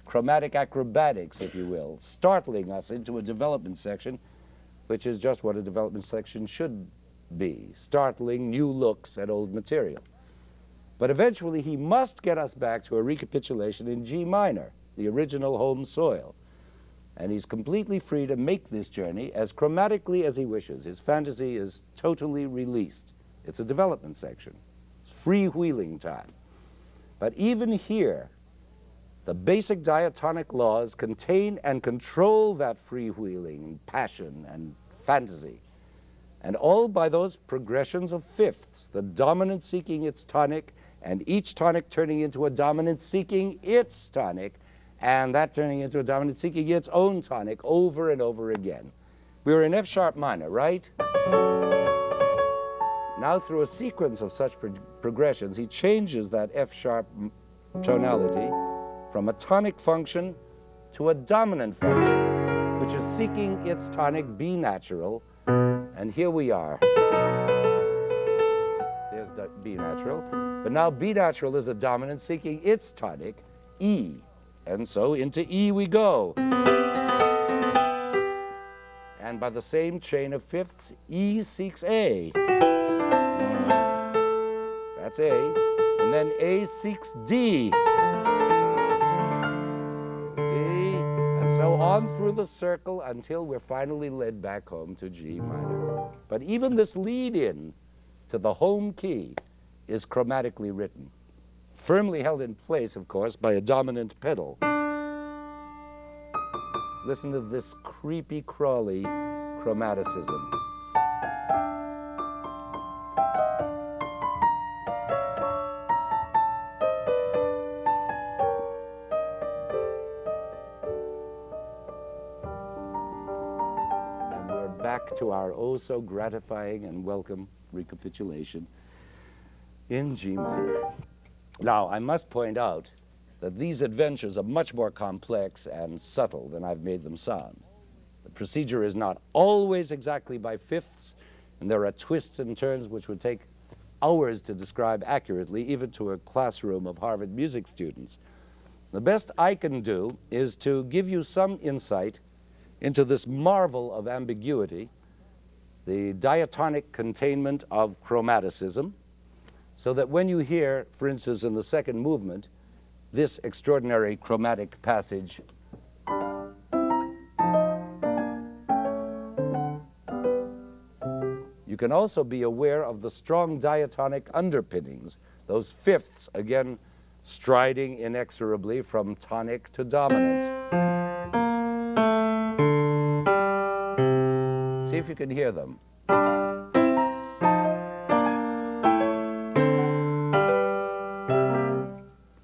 chromatic acrobatics, if you will, startling us into a development section, which is just what a development section should be, startling new looks at old material. But eventually he must get us back to a recapitulation in G minor, the original home soil. And he's completely free to make this journey as chromatically as he wishes. His fantasy is totally released. It's a development section. It's freewheeling time. But even here, the basic diatonic laws contain and control that freewheeling passion and fantasy, and all by those progressions of fifths, the dominant seeking its tonic, and each tonic turning into a dominant seeking its tonic, and that turning into a dominant seeking its own tonic over and over again. We were in F sharp minor, right? Now, through a sequence of such progressions, he changes that F sharp tonality from a tonic function to a dominant function, which is seeking its tonic B natural. And here we are. There's B natural. But now B natural is a dominant seeking its tonic, E. And so into E we go. And by the same chain of fifths, E seeks A. That's A. And then A seeks D. And so on through the circle until we're finally led back home to G minor. But even this lead-in to the home key is chromatically written, firmly held in place, of course, by a dominant pedal. Listen to this creepy, crawly chromaticism. Back to our oh so gratifying and welcome recapitulation in G minor. Now, I must point out that these adventures are much more complex and subtle than I've made them sound. The procedure is not always exactly by fifths, and there are twists and turns which would take hours to describe accurately, even to a classroom of Harvard music students. The best I can do is to give you some insight into this marvel of ambiguity, the diatonic containment of chromaticism, so that when you hear, for instance, in the second movement, this extraordinary chromatic passage, you can also be aware of the strong diatonic underpinnings, those fifths, again, striding inexorably from tonic to dominant. See if you can hear them.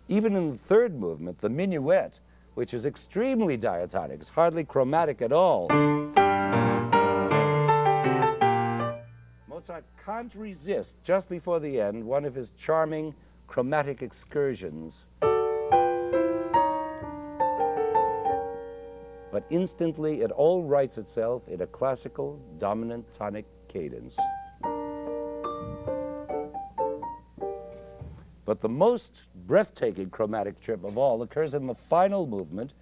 Even in the third movement, the minuet, which is extremely diatonic, it's hardly chromatic at all. Mozart can't resist, just before the end, one of his charming chromatic excursions. But instantly, it all writes itself in a classical dominant tonic cadence. But the most breathtaking chromatic trip of all occurs in the final movement,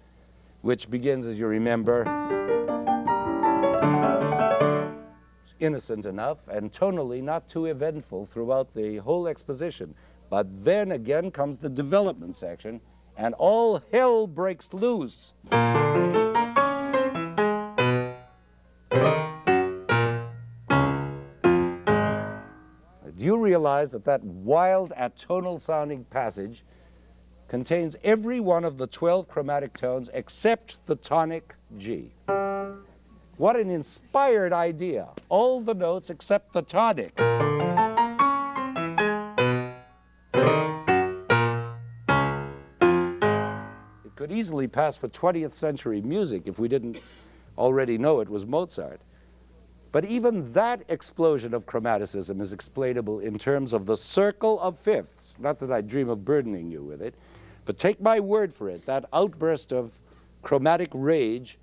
which begins, as you remember, innocent enough and tonally not too eventful throughout the whole exposition. But then again comes the development section, and all hell breaks loose. Do you realize that that wild atonal sounding passage contains every one of the 12 chromatic tones except the tonic G? What an inspired idea. All the notes except the tonic. It could easily pass for 20th century music if we didn't already know it was Mozart. But even that explosion of chromaticism is explainable in terms of the circle of fifths. Not that I dream of burdening you with it, but take my word for it, that outburst of chromatic rage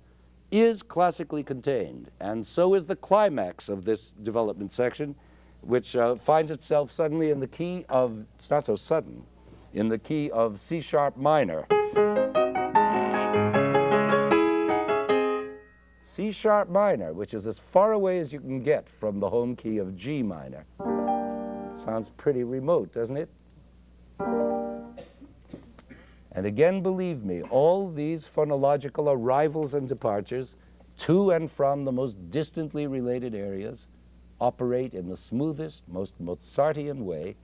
is classically contained. And so is the climax of this development section, which finds itself suddenly in the key of, it's not so sudden, in the key of C sharp minor. C sharp minor, which is as far away as you can get from the home key of G minor. Sounds pretty remote, doesn't it? And again, believe me, all these phonological arrivals and departures to and from the most distantly related areas operate in the smoothest, most Mozartian way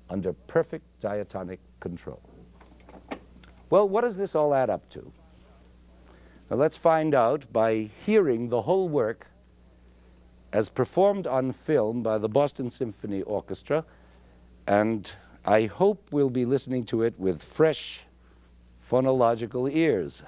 under perfect diatonic control. Well, what does this all add up to? Now, let's find out by hearing the whole work as performed on film by the Boston Symphony Orchestra, and I hope we'll be listening to it with fresh phonological ears.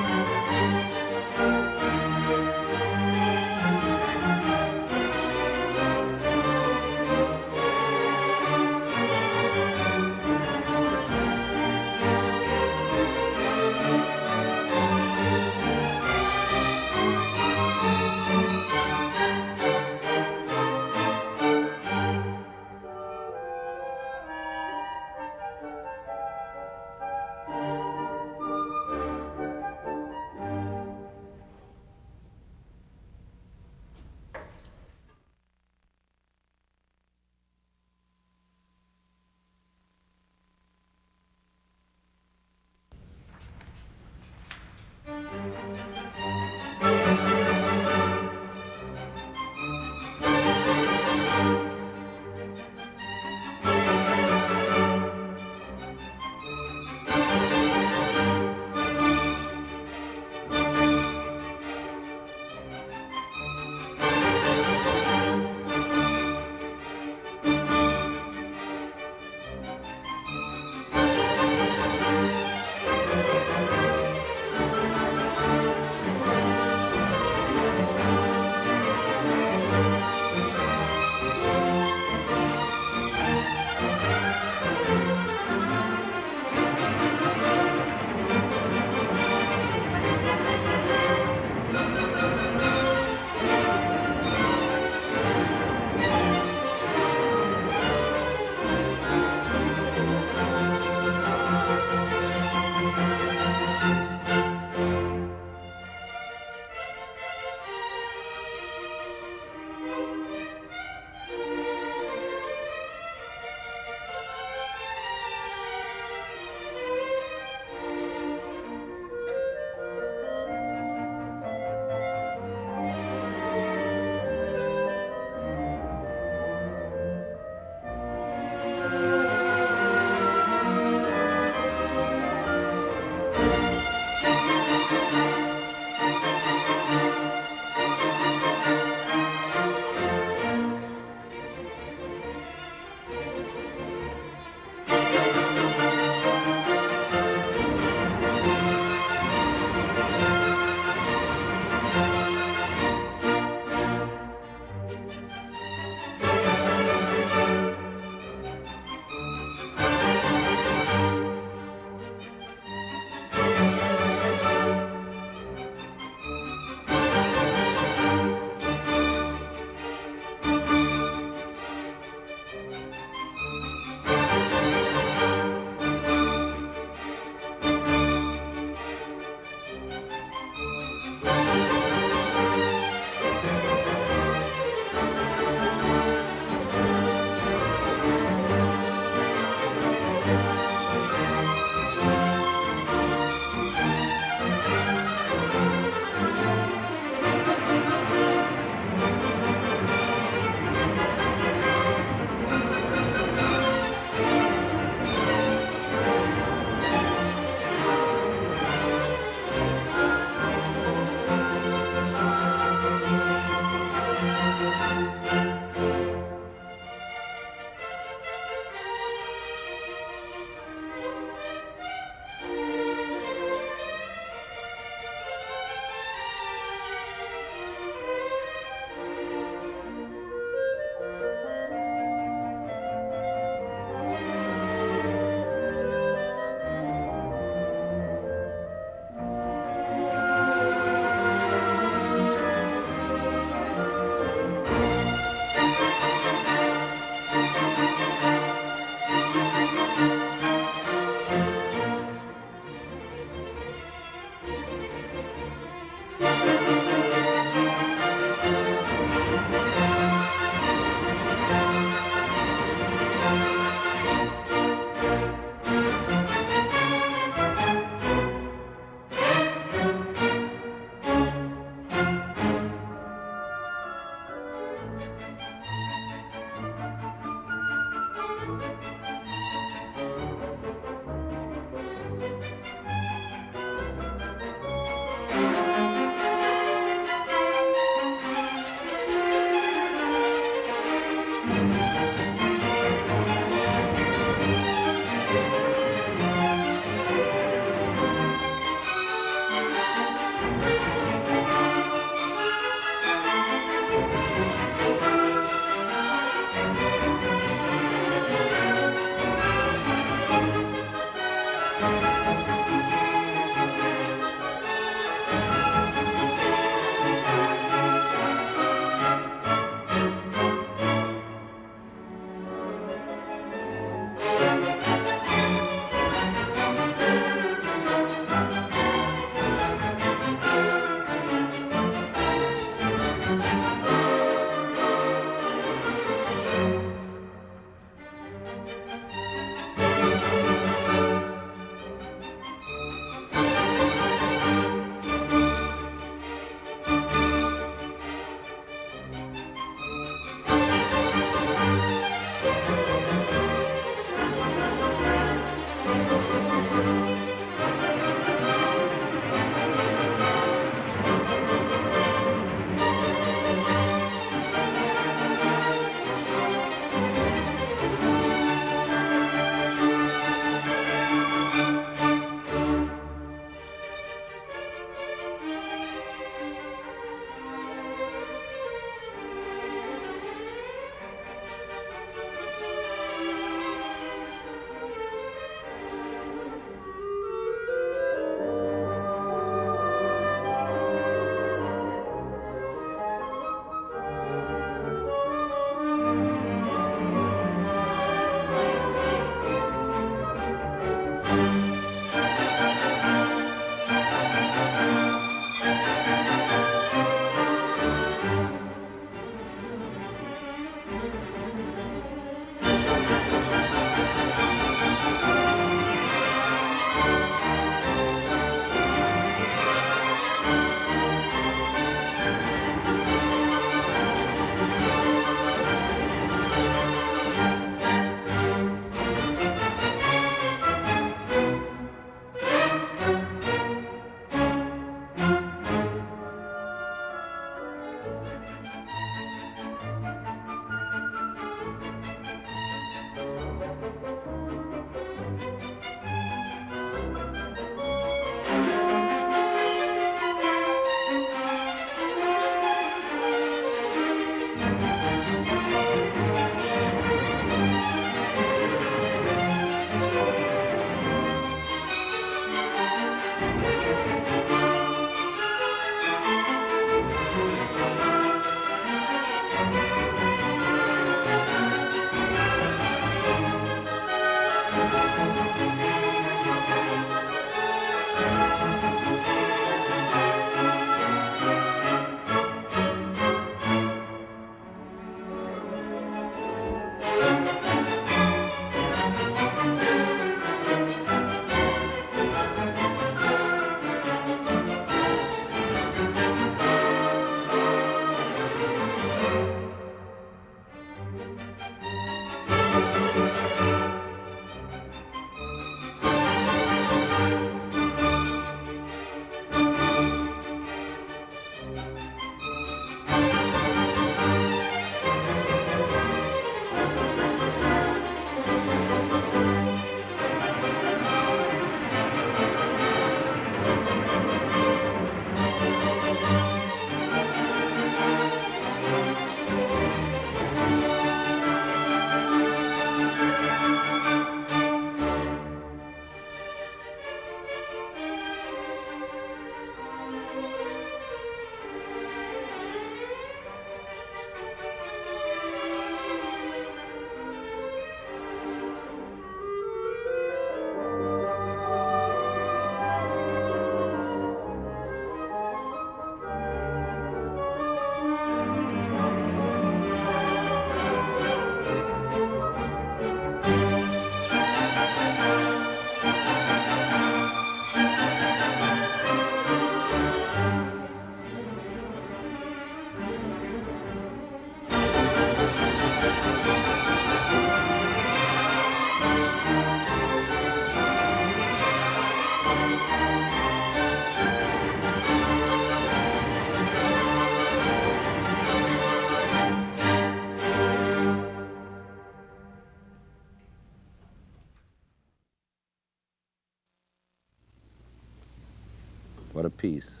What a piece.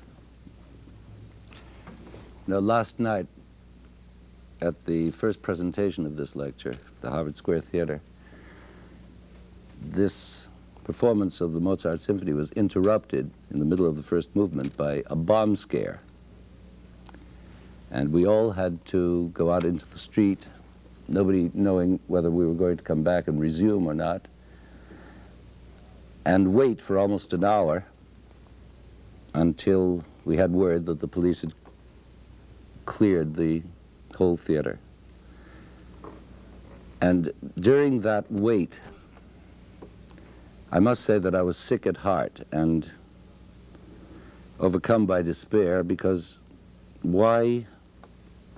Now, last night, at the first presentation of this lecture, the Harvard Square Theater, this performance of the Mozart Symphony was interrupted in the middle of the first movement by a bomb scare. And we all had to go out into the street, nobody knowing whether we were going to come back and resume or not, and wait for almost an hour until we had word that the police had cleared the whole theater. And during that wait, I must say that I was sick at heart and overcome by despair, because why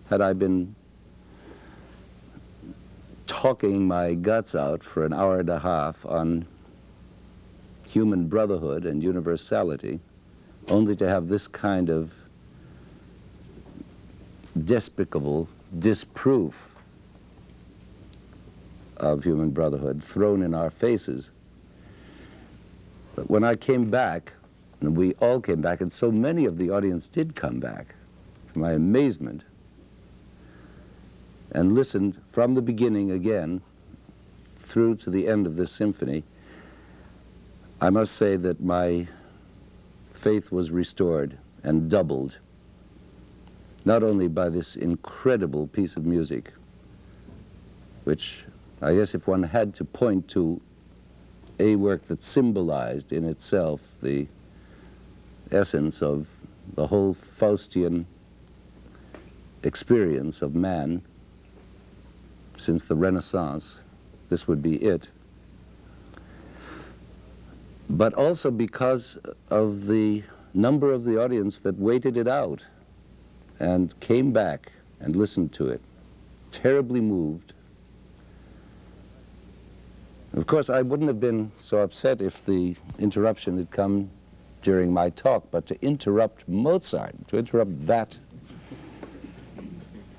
had I been talking my guts out for an hour and a half on human brotherhood and universality, only to have this kind of despicable disproof of human brotherhood thrown in our faces? But when I came back, and we all came back, and so many of the audience did come back, to my amazement, and listened from the beginning again through to the end of this symphony, I must say that my faith was restored and doubled, not only by this incredible piece of music, which I guess if one had to point to a work that symbolized in itself the essence of the whole Faustian experience of man since the Renaissance. This would be it. But also because of the number of the audience that waited it out and came back and listened to it, terribly moved. Of course, I wouldn't have been so upset if the interruption had come during my talk, but to interrupt Mozart, to interrupt that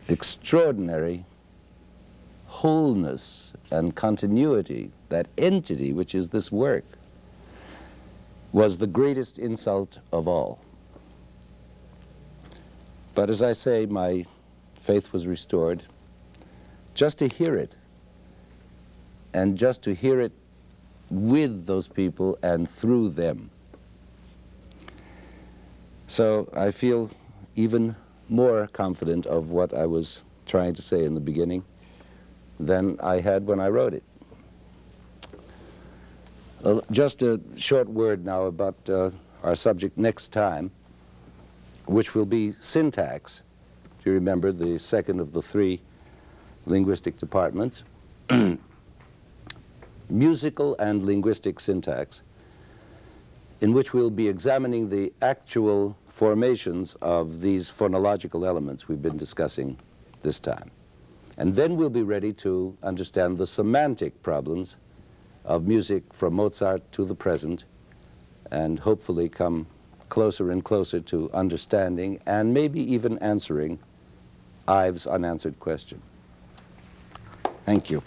extraordinary wholeness and continuity, that entity which is this work, was the greatest insult of all. But as I say, my faith was restored. Just to hear it, and just to hear it with those people and through them. So I feel even more confident of what I was trying to say in the beginning than I had when I wrote it. Just a short word now about our subject next time, which will be syntax. If you remember, the second of the three linguistic departments. Musical and linguistic syntax, in which we'll be examining the actual formations of these phonological elements we've been discussing this time. And then we'll be ready to understand the semantic problems of music from Mozart to the present, and hopefully come closer and closer to understanding and maybe even answering Ives' unanswered question. Thank you.